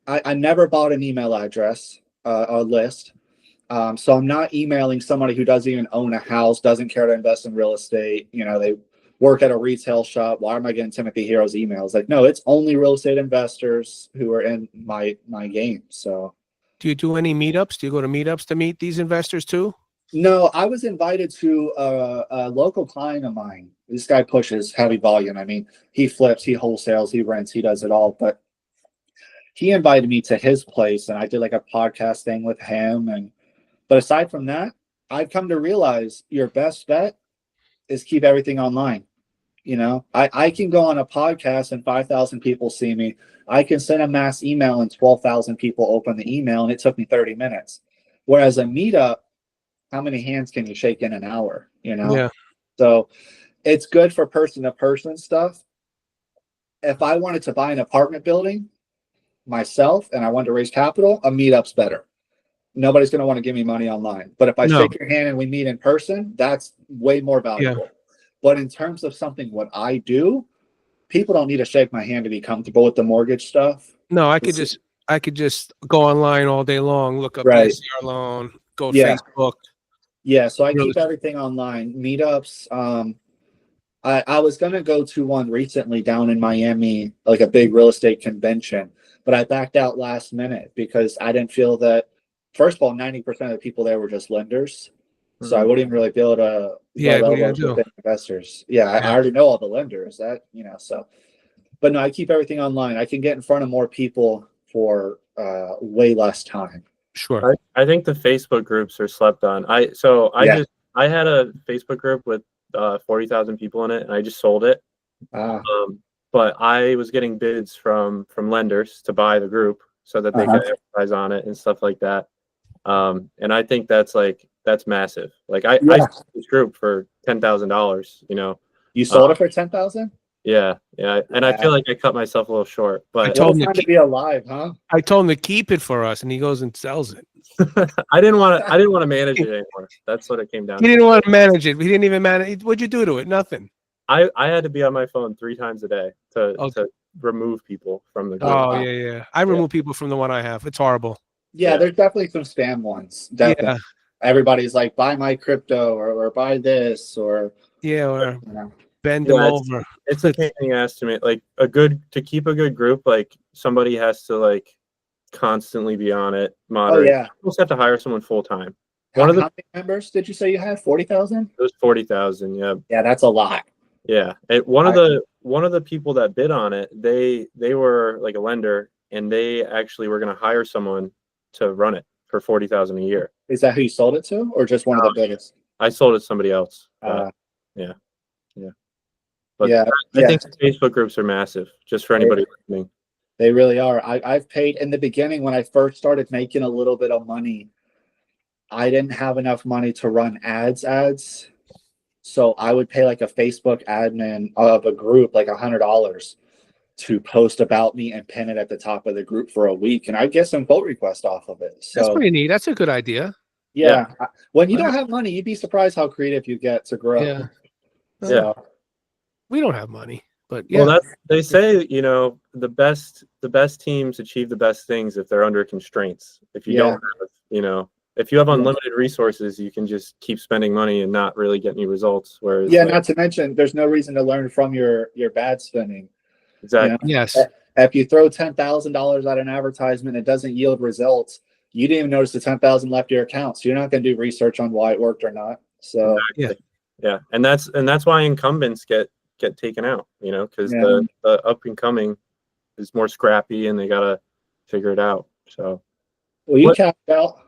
I never bought an email address, a list. So I'm not emailing somebody who doesn't even own a house, doesn't care to invest in real estate. They work at a retail shop. Why am I getting Timothy Hero's emails? Like, no, it's only real estate investors who are in my game. So do you do any meetups? Do you go to meetups to meet these investors too? No, I was invited to a local client of mine. This guy pushes heavy volume. I mean, he flips, he wholesales, he rents, he does it all. But he invited me to his place, and I did like a podcast thing with him. But aside from that, I've come to realize your best bet is keep everything online. I can go on a podcast and 5,000 people see me. I can send a mass email and 12,000 people open the email, and it took me 30 minutes. Whereas a meetup, how many hands can you shake in an hour? Yeah. So it's good for person to person stuff. If I wanted to buy an apartment building myself and I wanted to raise capital, a meetup's better. Nobody's going to want to give me money online. But if I shake your hand and we meet in person, that's way more valuable. Yeah. But in terms of something what I do, people don't need to shake my hand to be comfortable with the mortgage stuff. No, I could just go online all day long, look up DSCR loan, go to Facebook. Yeah, so I keep everything online. Meetups. I was gonna go to one recently down in Miami, like a big real estate convention, but I backed out last minute because I didn't feel that first of all, 90% of the people there were just lenders. So I wouldn't even really be able to Yeah, what are you elbows gonna with investors. Yeah, I already know all the lenders that, so, but no, I keep everything online. I can get in front of more people for way less time. Sure. I think the Facebook groups are slept on. I had a Facebook group with 40,000 people in it, and I just sold it. But I was getting bids from lenders to buy the group so that they could advertise on it and stuff like that. And I think that's massive. Like I sold this group for $10,000. You sold it for 10,000? Yeah. And I feel like I cut myself a little short. But I told him to be alive, huh? I told him to keep it for us, and he goes and sells it. I didn't want to manage it anymore. That's what it came down to. He didn't want to manage it. He didn't even manage. What'd you do to it? Nothing. I had to be on my phone 3 times a day to remove people from the group. Oh yeah. I remove people from the one I have. It's horrible. Yeah, there's definitely some spam ones. Definitely. Yeah. Everybody's like, buy my crypto or buy this or bend them over. It's a pain in the ass to me. Like to keep a good group, like somebody has to like constantly be on it, moderate. You almost have to hire someone full time. How many members did you say you had? 40,000? It was 40,000. Yeah. Yeah, that's a lot. Yeah. One of the people that bid on it, they were like a lender, and they actually were going to hire someone to run it for 40,000 a year. Is that who you sold it to, or just one of the biggest? I sold it to somebody else. Yeah. But I think Facebook groups are massive, just for anybody listening. They really are. I've paid in the beginning when I first started making a little bit of money. I didn't have enough money to run ads. So I would pay like a Facebook admin of a group like $100 to post about me and pin it at the top of the group for a week, and I'd get some quote requests off of it. So that's pretty neat. That's a good idea. Yeah. When you don't have money, you'd be surprised how creative you get to grow. Yeah. We don't have money, but well, they say the best teams achieve the best things if they're under constraints. If you don't have, if you have unlimited resources, you can just keep spending money and not really get any results. Whereas not to mention there's no reason to learn from your bad spending. Exactly. Yes. If you throw $10,000 at an advertisement, it doesn't yield results. You didn't even notice the 10,000 left your account, so you're not going to do research on why it worked or not. So yeah, and that's why incumbents get taken out, because the up and coming is more scrappy and they gotta figure it out. So, well, you capped out.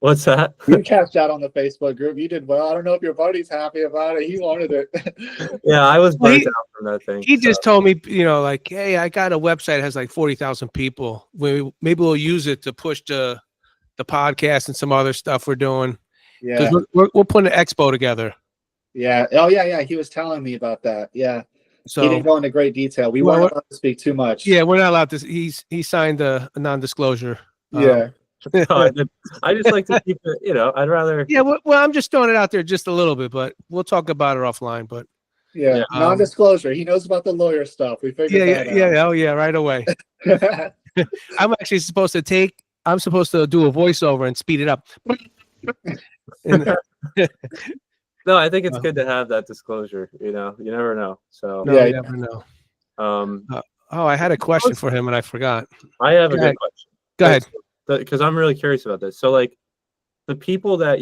What's that? You cashed out on the Facebook group. You did well. I don't know if your buddy's happy about it. He wanted it. Yeah, I was burnt out from that thing. He just told me, like, hey, I got a website that has like 40,000 people. Maybe we'll use it to push the podcast and some other stuff we're doing. Yeah, we're putting an expo together. Yeah. Oh, yeah. He was telling me about that. Yeah. So he didn't go into great detail. We weren't allowed to speak too much. Yeah, we're not allowed to. He signed a non-disclosure. Yeah. I just like to keep it, I'd rather. Yeah, well, I'm just throwing it out there just a little bit, but we'll talk about it offline. But non-disclosure. He knows about the lawyer stuff. We figured that out. Yeah. Oh, yeah, right away. I'm actually supposed to do a voiceover and speed it up. No, I think it's good to have that disclosure. You never know. So you never know. I had a question for him and I forgot. I have a good question. Go ahead. Because I'm really curious about this. So, like, the people that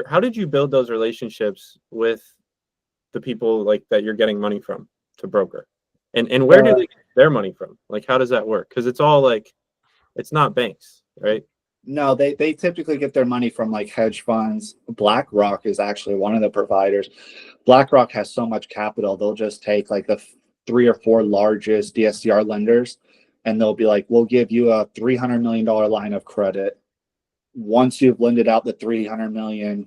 how did you build those relationships with the people like that you're getting money from to broker, and where do they get their money from? Like, how does that work? Because it's all like, it's not banks, right? No, they typically get their money from like hedge funds. BlackRock is actually one of the providers. BlackRock has so much capital, they'll just take like the 3 or 4 largest DSCR lenders, and they'll be like, we'll give you a $300 million line of credit. Once you've lended out the $300 million,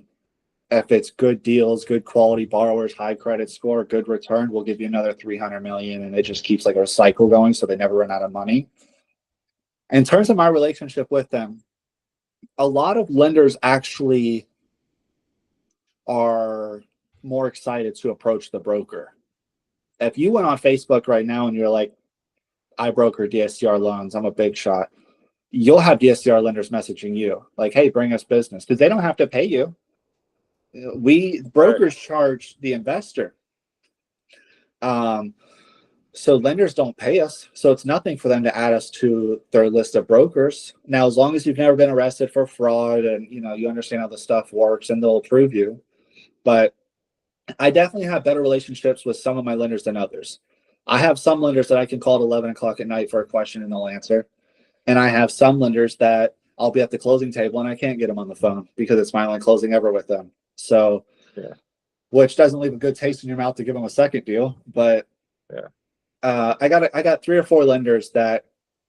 if it's good deals, good quality borrowers, high credit score, good return, we'll give you another $300 million. And it just keeps like a cycle going, so they never run out of money. In terms of my relationship with them, a lot of lenders actually are more excited to approach the broker. If you went on Facebook right now and you're like, I broker DSCR loans, I'm a big shot, you'll have DSCR lenders messaging you like, hey, bring us business, because they don't have to pay you. Brokers charge the investor. So lenders don't pay us. So it's nothing for them to add us to their list of brokers. Now, as long as you've never been arrested for fraud and, you know, you understand how the stuff works, and they'll approve you. But I definitely have better relationships with some of my lenders than others. I have some lenders that I can call at 11 o'clock at night for a question and they'll answer. And I have some lenders that I'll be at the closing table and I can't get them on the phone because it's my only closing ever with them. So, yeah. Which doesn't leave a good taste in your mouth to give them a second deal. But yeah. I got 3 or 4 lenders that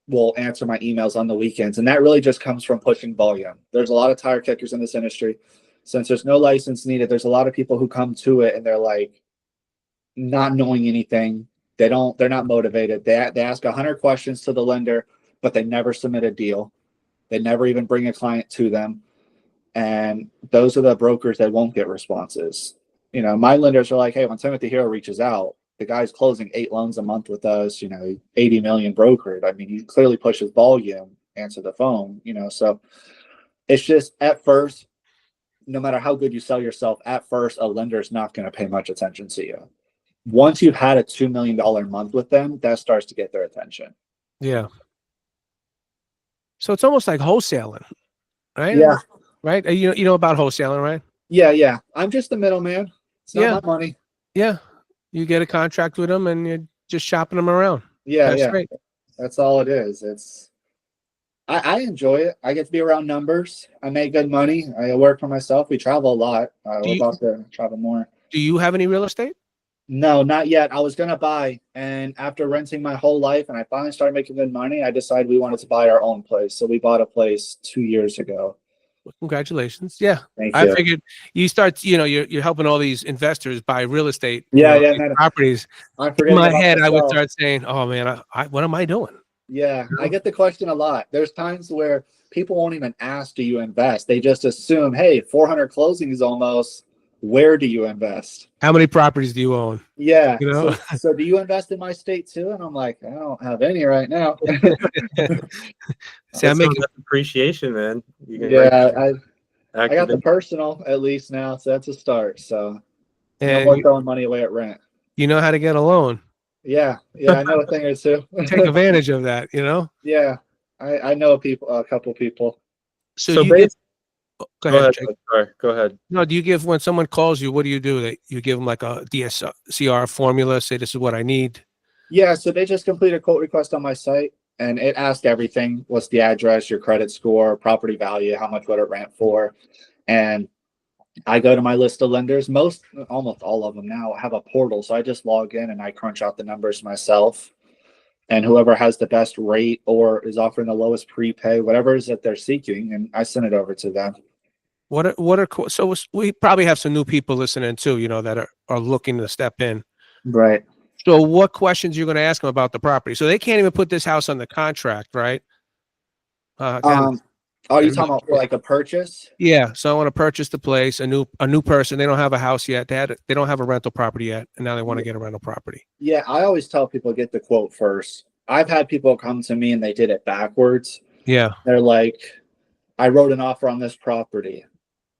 will answer my emails on the weekends. And that really just comes from pushing volume. There's a lot of tire kickers in this industry. Since there's no license needed, there's a lot of people who come to it and they're like not knowing anything. They're not motivated. They ask 100 questions to the lender, but they never submit a deal. They never even bring a client to them. And those are the brokers that won't get responses. You know, my lenders are like, hey, when Timothy Hero reaches out, the guy's closing 8 loans a month with us, you know, 80 million brokered. I mean, he clearly pushes volume, answer the phone, you know. So it's just at first, no matter how good you sell yourself, at first, a lender is not going to pay much attention to you. Once you've had a $2 million month with them, that starts to get their attention. Yeah. So it's almost like wholesaling, right? Yeah. Right. You know about wholesaling, right? Yeah. I'm just the middleman. It's not my money. Yeah. You get a contract with them and you're just shopping them around. Yeah. Great. That's all it is. I enjoy it. I get to be around numbers. I make good money. I work for myself. We travel a lot. We're about to travel more. Do you have any real estate? No, not yet. I was going to buy. And after renting my whole life and I finally started making good money, I decided we wanted to buy our own place. So we bought a place 2 years ago. Congratulations. Yeah. Thank you. I figured you start, you're helping all these investors buy real estate. Properties. In my head, I would start saying, oh man, what am I doing? Yeah, I get the question a lot. There's times where people won't even ask, do you invest? They just assume, hey, 400 closings almost. Where do you invest? How many properties do you own? Yeah. You know? So do you invest in my state too? And I'm like, I don't have any right now. See, I'm making appreciation, man. I got the personal at least now, so that's a start. So no more throwing money away at rent. You know how to get a loan. Yeah, I know a thing or two. Take advantage of that, you know? Yeah, I know a couple people. So you go ahead. Sorry, go ahead. No, do you give, when someone calls you, what do? You give them like a DSCR formula, say this is what I need? Yeah, so they just complete a quote request on my site, and it asks everything. What's the address, your credit score, property value, how much would it rent for? And I go to my list of lenders. Almost all of them now have a portal. So I just log in and I crunch out the numbers myself. And whoever has the best rate or is offering the lowest prepay, whatever it is that they're seeking, and I send it over to them. So we probably have some new people listening too, you know, that are looking to step in. Right. So what questions are you going to ask them about the property? So they can't even put this house on the contract, right? Are you talking about for like a purchase? Yeah. So I want to purchase the place, a new person. They don't have a house yet. They don't have a rental property yet. And now they want to get a rental property. Yeah. I always tell people get the quote first. I've had people come to me and they did it backwards. Yeah. They're like, I wrote an offer on this property.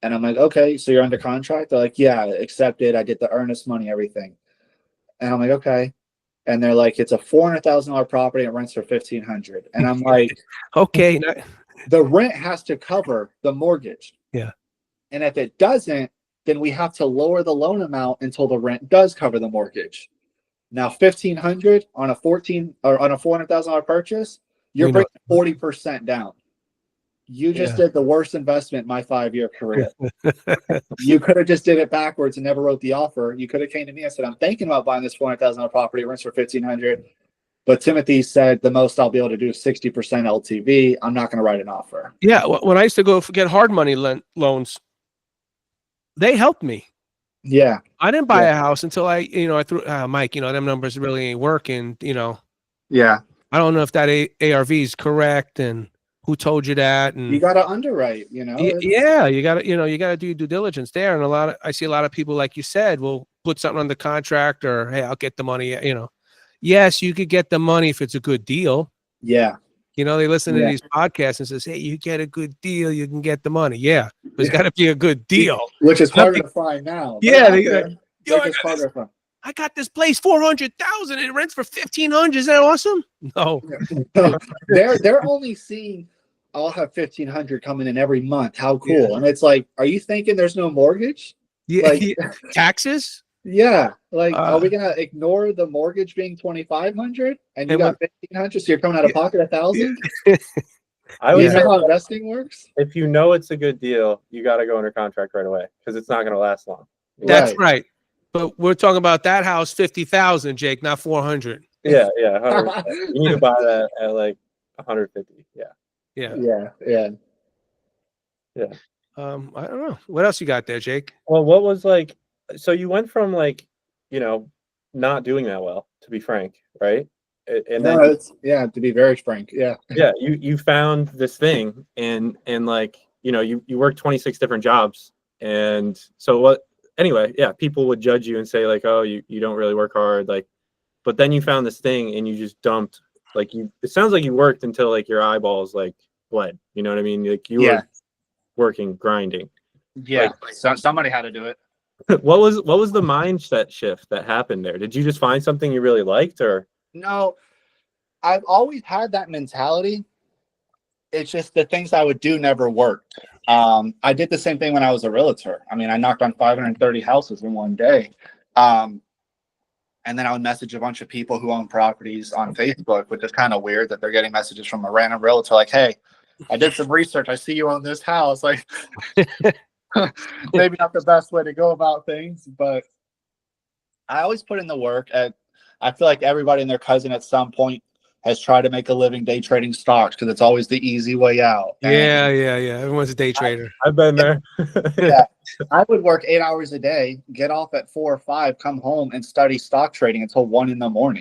And I'm like, okay, so you're under contract? They're like, yeah, accepted. I did the earnest money, everything. And I'm like, okay. And they're like, it's a $400,000 property. It rents for $1,500. And I'm like, okay. The rent has to cover the mortgage. Yeah. And if it doesn't, then we have to lower the loan amount until the rent does cover the mortgage. Now, $1,500 on a $400,000 purchase, you're bringing 40% down. You just did the worst investment in my 5-year career. You could have just did it backwards and never wrote the offer. You could have came to me and said, I'm thinking about buying this $400,000 property. It rents for $1,500. But Timothy said the most I'll be able to do is 60% LTV. I'm not going to write an offer. Yeah. When I used to go get hard money loans, they helped me. Yeah. I didn't buy a house until I threw, Mike, them numbers really ain't working, Yeah. I don't know if that ARV is correct and who told you that. And you got to underwrite, Yeah. You got to do due diligence there. And I see a lot of people, like you said, will put something on the contract or, hey, I'll get the money, Yes, you could get the money if it's a good deal. Yeah. They listen to these podcasts and says, hey, you get a good deal, you can get the money. Yeah. But it's got to be a good deal. Which is harder to find now. Yeah. I got this place 400,000. It rents for 1,500. Is that awesome? No. They're only seeing, I'll have 1,500 coming in every month. How cool! Yeah. And it's like, are you thinking there's no mortgage? Yeah, Like, taxes. yeah. Like, are we gonna ignore the mortgage being 2,500 and you got 1,500, so you're coming out of pocket 1,000? I Do would you say know how investing works? if you know it's a good deal, you got to go under contract right away because it's not going to last long. That's right. But we're talking about that house, 50,000, Jake, not 400. Yeah, 100%. You need to buy that at like 150. Yeah. I don't know. What else you got there, Jake? Well, what was like, so you went from like, not doing that well, to be frank, right? And then to be very frank, yeah, you found this thing and like, you worked 26 different jobs. And so what, anyway, yeah, people would judge you and say like, oh, you don't really work hard. Like, but then you found this thing and you just dumped, like it sounds like you worked until like your eyeballs like bled, you know what I mean? Like you were working, grinding. Yeah. Like, so somebody had to do it. What was the mindset shift that happened there? Did you just find something you really liked, or? No, I've always had that mentality. It's just the things I would do never worked. I did the same thing when I was a realtor. I mean, I knocked on 530 houses in one day. And then I would message a bunch of people who own properties on Facebook, which is kind of weird that they're getting messages from a random realtor like, hey, I did some research. I see you own this house. Like, maybe not the best way to go about things, but I always put in the work. I feel like everybody and their cousin at some point has tried to make a living day trading stocks because it's always the easy way out. Yeah. Everyone's a day trader. I've been there. Yeah. I would work 8 hours a day, get off at 4 or 5, come home and study stock trading until 1 a.m.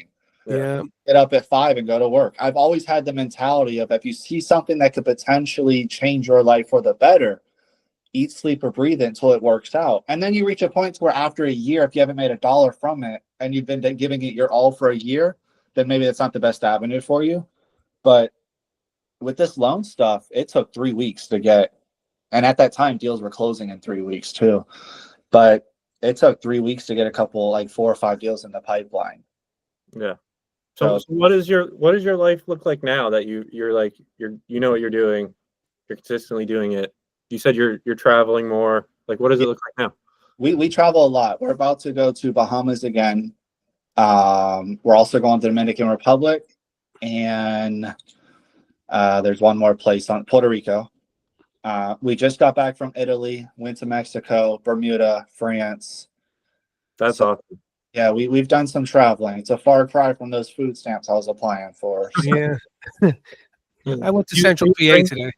Yeah. Get up at 5 and go to work. I've always had the mentality of if you see something that could potentially change your life for the better, eat, sleep, or breathe it until it works out. And then you reach a point where after a year, if you haven't made $1 from it and you've been giving it your all for a year, then maybe that's not the best avenue for you. But with this loan stuff, it took 3 weeks to get, and at that time, deals were closing in 3 weeks too. But it took 3 weeks to get a couple, like 4 or 5 deals in the pipeline. Yeah. So what does your life look like now that you're like you know what you're doing, you're consistently doing it? You said you're traveling more. Like, what does it look like now? We travel a lot. We're about to go to Bahamas again. We're also going to the Dominican Republic, and there's one more place on Puerto Rico. We just got back from Italy, went to Mexico, Bermuda, France. That's awesome. Yeah, we've done some traveling. It's a far cry from those food stamps I was applying for. Yeah. I went to Central PA today.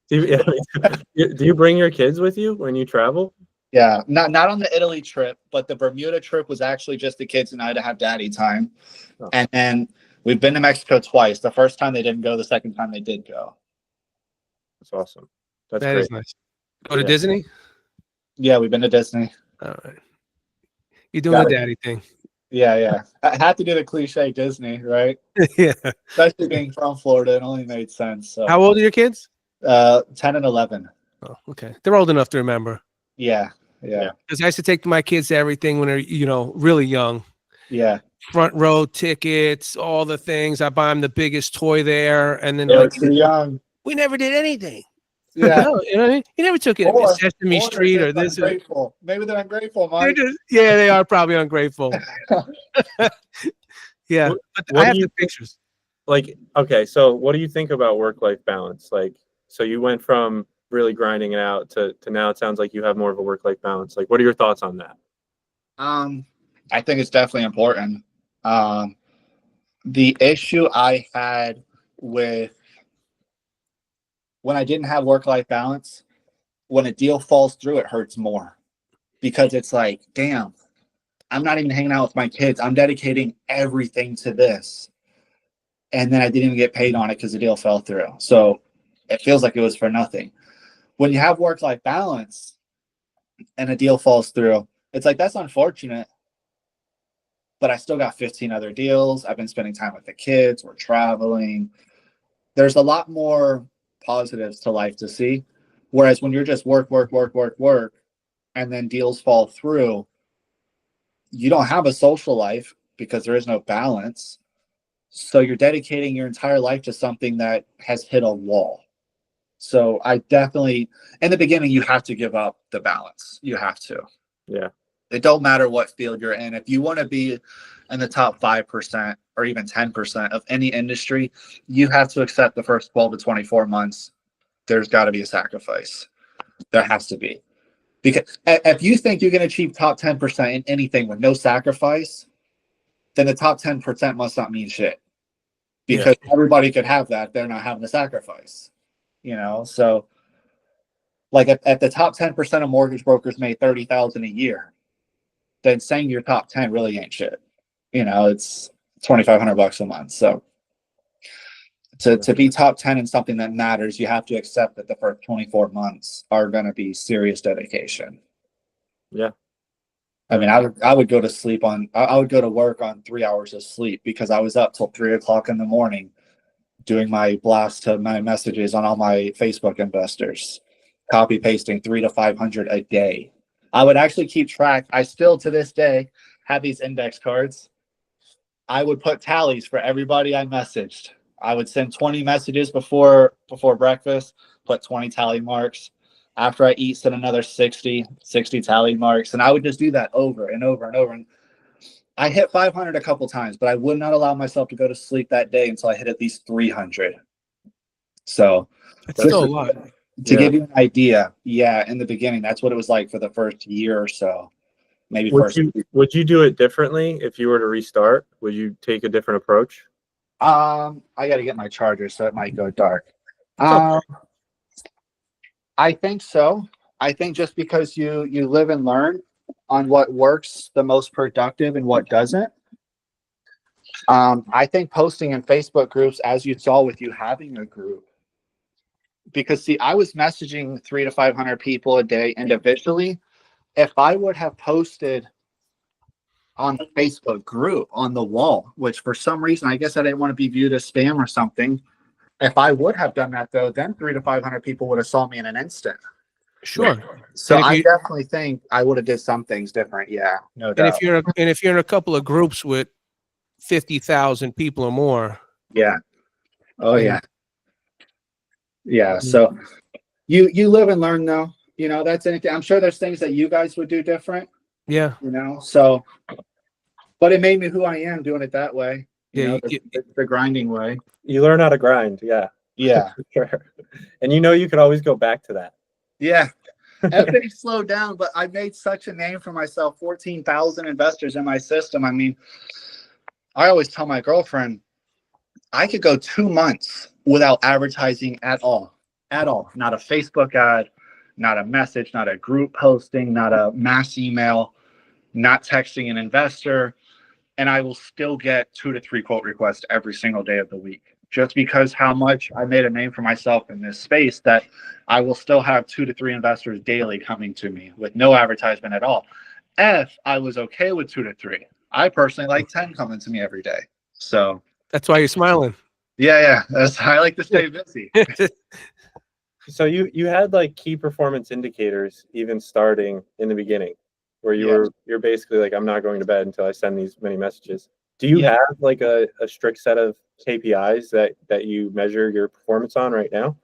Do you bring your kids with you when you travel? Yeah, not on the Italy trip, but the Bermuda trip was actually just the kids and I to have daddy time. Oh. And then we've been to Mexico twice. The first time they didn't go, the second time they did go. That's awesome. That great. Is nice. Go to Disney? Yeah, we've been to Disney. All right. You're doing the daddy thing. Yeah. I had to do the cliche Disney, right? Yeah. Especially being from Florida, it only made sense. So. How old are your kids? 10 and 11. Oh, okay. They're old enough to remember. Yeah. Because I used to take my kids to everything when they're, really young. Yeah. Front row tickets, all the things. I buy them the biggest toy there, and then too young. We never did anything. Yeah. No, you know what I mean? You never took it to Sesame Street or this. Ungrateful. Maybe they're ungrateful, Mike. They are probably ungrateful. Yeah. But I have the pictures. Like, okay, so what do you think about work-life balance? Like, so you went from really grinding it out to now it sounds like you have more of a work-life balance. Like, what are your thoughts on that? I think it's definitely important. The issue I had with when I didn't have work-life balance, when a deal falls through, it hurts more because it's like, damn, I'm not even hanging out with my kids. I'm dedicating everything to this. And then I didn't even get paid on it because the deal fell through. So it feels like it was for nothing. When you have work-life balance and a deal falls through, it's like, that's unfortunate, but I still got 15 other deals. I've been spending time with the kids. We're traveling. There's a lot more positives to life to see. Whereas when you're just work, and then deals fall through, you don't have a social life because there is no balance. So you're dedicating your entire life to something that has hit a wall. So I definitely, in the beginning, you have to give up the balance. You have to. Yeah. It don't matter what field you're in. If you want to be in the top 5% or even 10% of any industry, you have to accept the first 12 to 24 months. There's got to be a sacrifice. There has to be. Because if you think you can achieve top 10% in anything with no sacrifice, then the top 10% must not mean shit. Because everybody could have that. They're not having to sacrifice. So like if the top 10% of mortgage brokers made $30,000 a year, then saying you're top 10 really ain't shit. It's $2,500 a month. So to be top 10 in something that matters, you have to accept that the first 24 months are going to be serious dedication. Yeah. I mean, I would go to sleep I would go to work on 3 hours of sleep because I was up till 3 o'clock in the morning doing my blast to my messages on all my Facebook investors, copy pasting 300 to 500 a day. I would actually keep track. I still to this day have these index cards. I would put tallies for everybody I messaged. I would send 20 messages before breakfast, put 20 tally marks. After I eat, send another 60 tally marks. And I would just do that over and over and over. And I hit 500 a couple times, but I would not allow myself to go to sleep that day until I hit at least 300. So that's still a lot. To give you an idea, in the beginning, that's what it was like for the first year or so. Maybe would you do it differently if you were to restart? Would you take a different approach? I got to get my charger, so it might go dark. I think so. I think just because you live and learn on what works the most productive and what doesn't. I think posting in Facebook groups, as you saw with you having a group, because see, I was messaging 300 to 500 people a day individually. If I would have posted on the Facebook group on the wall, which for some reason, I guess I didn't want to be viewed as spam or something. If I would have done that though, then 300 to 500 people would have saw me in an instant. Sure. So I definitely think I would have did some things different. Yeah, no doubt. And if you're in a couple of groups with 50,000 people or more. Yeah. Oh yeah. Yeah. So you live and learn though. That's anything. I'm sure there's things that you guys would do different. Yeah. So, but it made me who I am doing it that way. Yeah. The grinding way. You learn how to grind. Yeah. Yeah. Sure. And you could always go back to that. Yeah. Everything slowed down, but I made such a name for myself. 14,000 investors in my system. I mean, I always tell my girlfriend, I could go 2 months without advertising at all. Not a Facebook ad, not a message, not a group posting, not a mass email, not texting an investor. And I will still get 2 to 3 quote requests every single day of the week, just because how much I made a name for myself in this space that I will still have 2 to 3 investors daily coming to me with no advertisement at all. If I was okay with 2 to 3, I personally like 10 coming to me every day. So that's why you're smiling. Yeah. I like to stay busy. So you had like key performance indicators even starting in the beginning, where you're basically like, I'm not going to bed until I send these many messages. Do you have like a strict set of KPIs that you measure your performance on right now?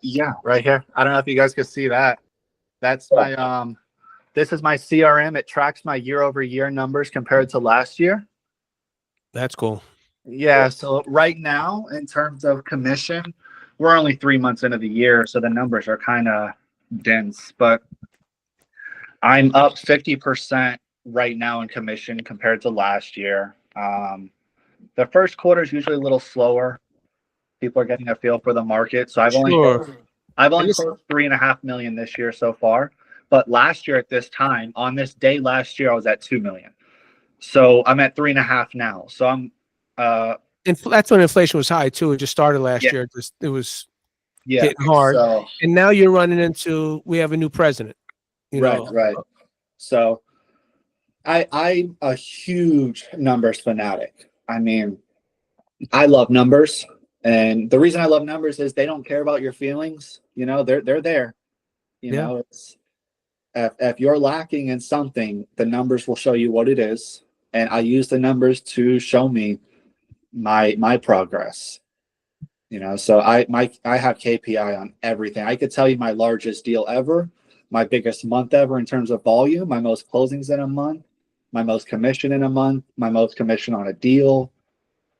Yeah, right here. I don't know if you guys can see that. That's my this is my CRM. It tracks my year-over-year numbers compared to last year. That's cool. Yeah, so right now, in terms of commission, we're only 3 months into the year, so the numbers are kind of dense, but I'm up 50% right now in commission compared to last year. The first quarter is usually a little slower. People are getting a feel for the market. So I've only closed $3.5 million this year so far. But last year at this time, on this day last year, I was at 2 million. So I'm at 3.5 now. So I'm that's when inflation was high too. It just started last year. It was hitting hard. So, and now you're running into, we have a new president. Right. So I'm a huge numbers fanatic. I mean, I love numbers. And the reason I love numbers is they don't care about your feelings. They're there. If you're lacking in something, the numbers will show you what it is. And I use the numbers to show me my progress. So I have KPI on everything. I could tell you my largest deal ever, my biggest month ever in terms of volume, my most closings in a month, my most commission in a month, my most commission on a deal,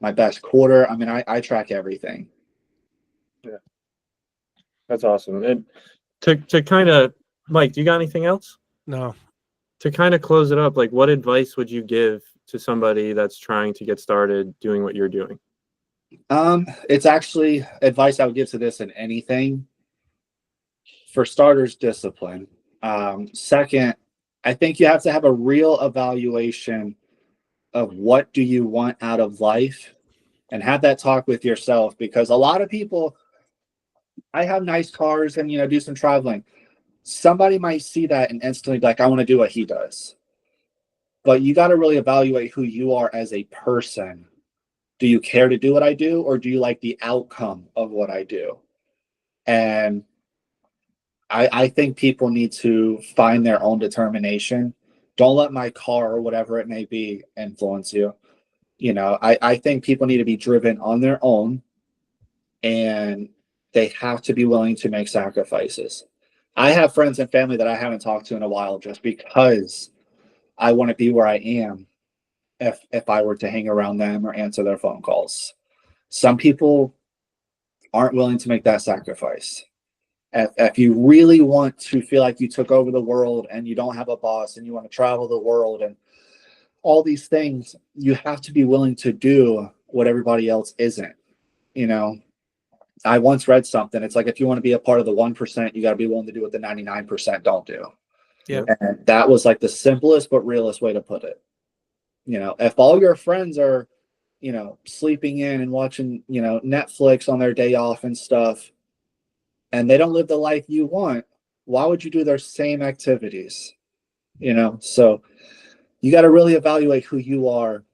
my best quarter. I mean, I track everything. Yeah, that's awesome. And to kind of, Mike, do you got anything else? No. To kind of close it up, like what advice would you give to somebody that's trying to get started doing what you're doing? It's actually advice I would give to this in anything. For starters, discipline. Second, I think you have to have a real evaluation of what do you want out of life and have that talk with yourself, because a lot of people, I have nice cars and, do some traveling. Somebody might see that and instantly be like, I want to do what he does. But you got to really evaluate who you are as a person. Do you care to do what I do, or do you like the outcome of what I do? And I think people need to find their own determination. Don't let my car or whatever it may be influence you. I think people need to be driven on their own, and they have to be willing to make sacrifices. I have friends and family that I haven't talked to in a while just because I want to be where I am if I were to hang around them or answer their phone calls. Some people aren't willing to make that sacrifice. If you really want to feel like you took over the world and you don't have a boss and you want to travel the world and all these things, you have to be willing to do what everybody else isn't. I once read something. It's like, if you want to be a part of the 1%, you got to be willing to do what the 99% don't do. Yeah. And that was like the simplest but realest way to put it. If all your friends are, sleeping in and watching, Netflix on their day off and stuff, and they don't live the life you want, why would you do their same activities? So you got to really evaluate who you are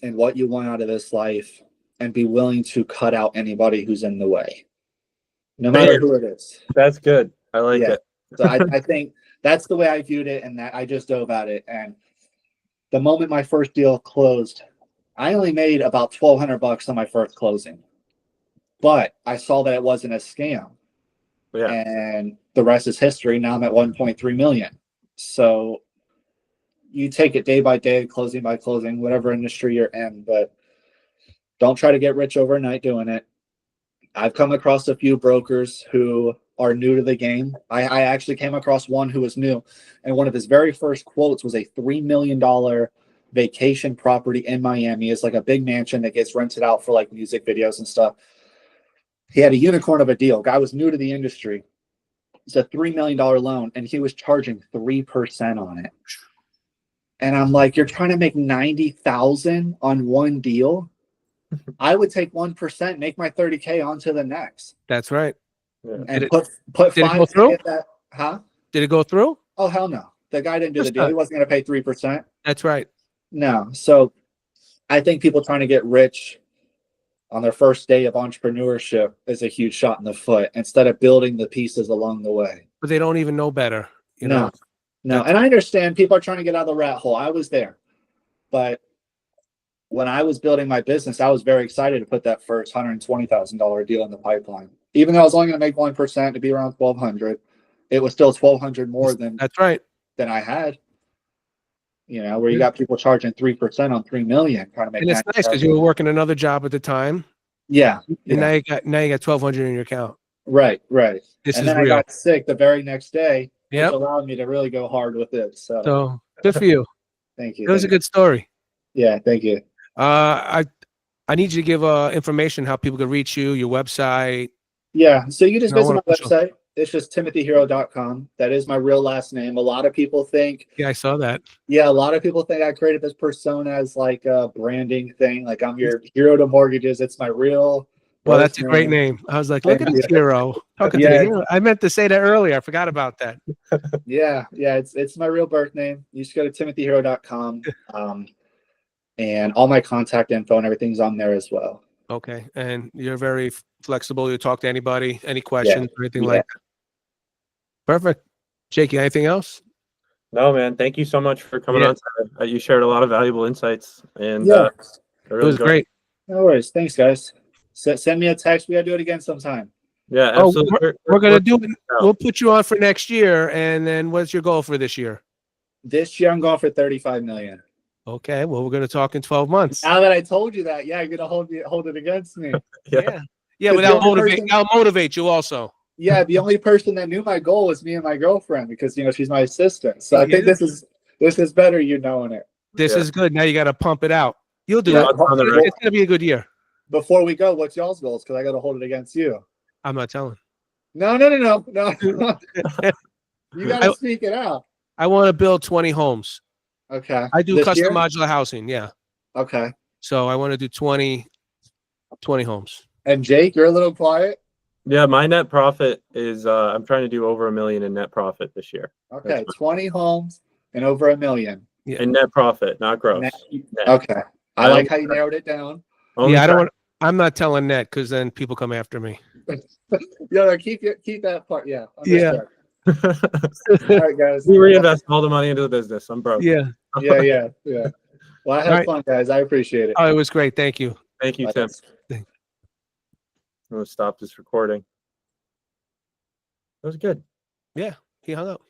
and what you want out of this life, and be willing to cut out anybody who's in the way, no matter who it is. That's good. I like it. So I think that's the way I viewed it, and that I just dove at it. And the moment my first deal closed, I only made about $1,200 on my first closing, but I saw that it wasn't a scam. Yeah. And the rest is history. Now I'm at 1.3 million. So you take it day by day, closing by closing, whatever industry you're in, but don't try to get rich overnight doing it. I've come across a few brokers who are new to the game. I actually came across one who was new, and one of his very first quotes was a $3 million vacation property in Miami. It's like a big mansion that gets rented out for like music videos and stuff. He had a unicorn of a deal. Guy was new to the industry. It's a $3 million loan, and he was charging 3% on it. And I'm like, you're trying to make 90,000 on one deal? I would take 1%, make my 30K onto the next. That's right. Yeah. And put 5 to get that. Huh? Did it go through? Oh, hell no. The guy didn't do the deal. He wasn't going to pay 3%. That's right. No. So I think people trying to get rich on their first day of entrepreneurship is a huge shot in the foot, instead of building the pieces along the way. But they don't even know better. No. And I understand people are trying to get out of the rat hole. I was there. But when I was building my business, I was very excited to put that first $120,000 deal in the pipeline. Even though I was only going to make 1%, to be around 1,200, it was still 1,200 more than than I had. Where you got people charging 3% on 3 million, trying to make. And it's nice because you were working another job at the time. Yeah. And now you got 1,200 in your account. Right. This and is then real. I got sick the very next day, which Yep. allowed me to really go hard with it. So good for you. Thank you. It was a good story. Yeah, thank you. I need you to give information how people can reach you, your website. Yeah, so you just visit my website. It's just timothyhero.com. That is my real last name. A lot of people think. Yeah, I saw that. Yeah, a lot of people think I created this persona as like a branding thing. Like, I'm your hero to mortgages. It's my real. Well, that's a great name. I was like, look at this hero. Talking to the hero. I meant to say that earlier. I forgot about that. Yeah, it's my real birth name. You just go to timothyhero.com. And all my contact info and everything's on there as well. Okay. And you're very flexible. You talk to anybody, any questions or anything like that. Perfect. Jake, you got anything else? No, man. Thank you so much for coming Yeah. on today. You shared a lot of valuable insights, and Yeah. I It really was enjoyed great. No worries. Thanks, guys. Send me a text. We gotta do it again sometime. Yeah, Oh, absolutely. we're gonna do it. out. We'll put you on for next year. And then what's your goal for this year? This year I'm going for 35 million. Okay. Well, we're gonna talk in 12 months. Now that I told you that, yeah, you're gonna hold it against me. Yeah. Yeah, But but the only person- that'll motivate you also. Yeah, the only person that knew my goal was me and my girlfriend because she's my assistant. So I think Yeah. this is better you knowing it. This Yeah. is good. Now you got to pump it out. You'll do Yeah. it. On the record. It's gonna be a good year. Before we go, what's y'all's goals? Because I gotta hold it against you. I'm not telling. No. You gotta speak it out. I want to build 20 homes. Okay. I do This custom year? modular housing. Yeah. Okay. So I want to do 20 homes. And Jake, you're a little quiet. Yeah, my net profit is I'm trying to do over $1 million in net profit this year. Okay, 20 homes and over $1 million. Yeah. In net profit, not gross. Net. Okay. I like how you narrowed it down. Only Yeah, I don't try- want. I'm not telling that because then people come after me. No, keep that part. Yeah. Yeah. Understood. All right, guys. We reinvest all the money into the business. I'm broke. Yeah. Yeah. Well, I had All right. fun, guys. I appreciate it. Oh, it was great. Thank you. Thank you, Bye, Tim. guys. I'm gonna stop this recording. That was good. He hung up.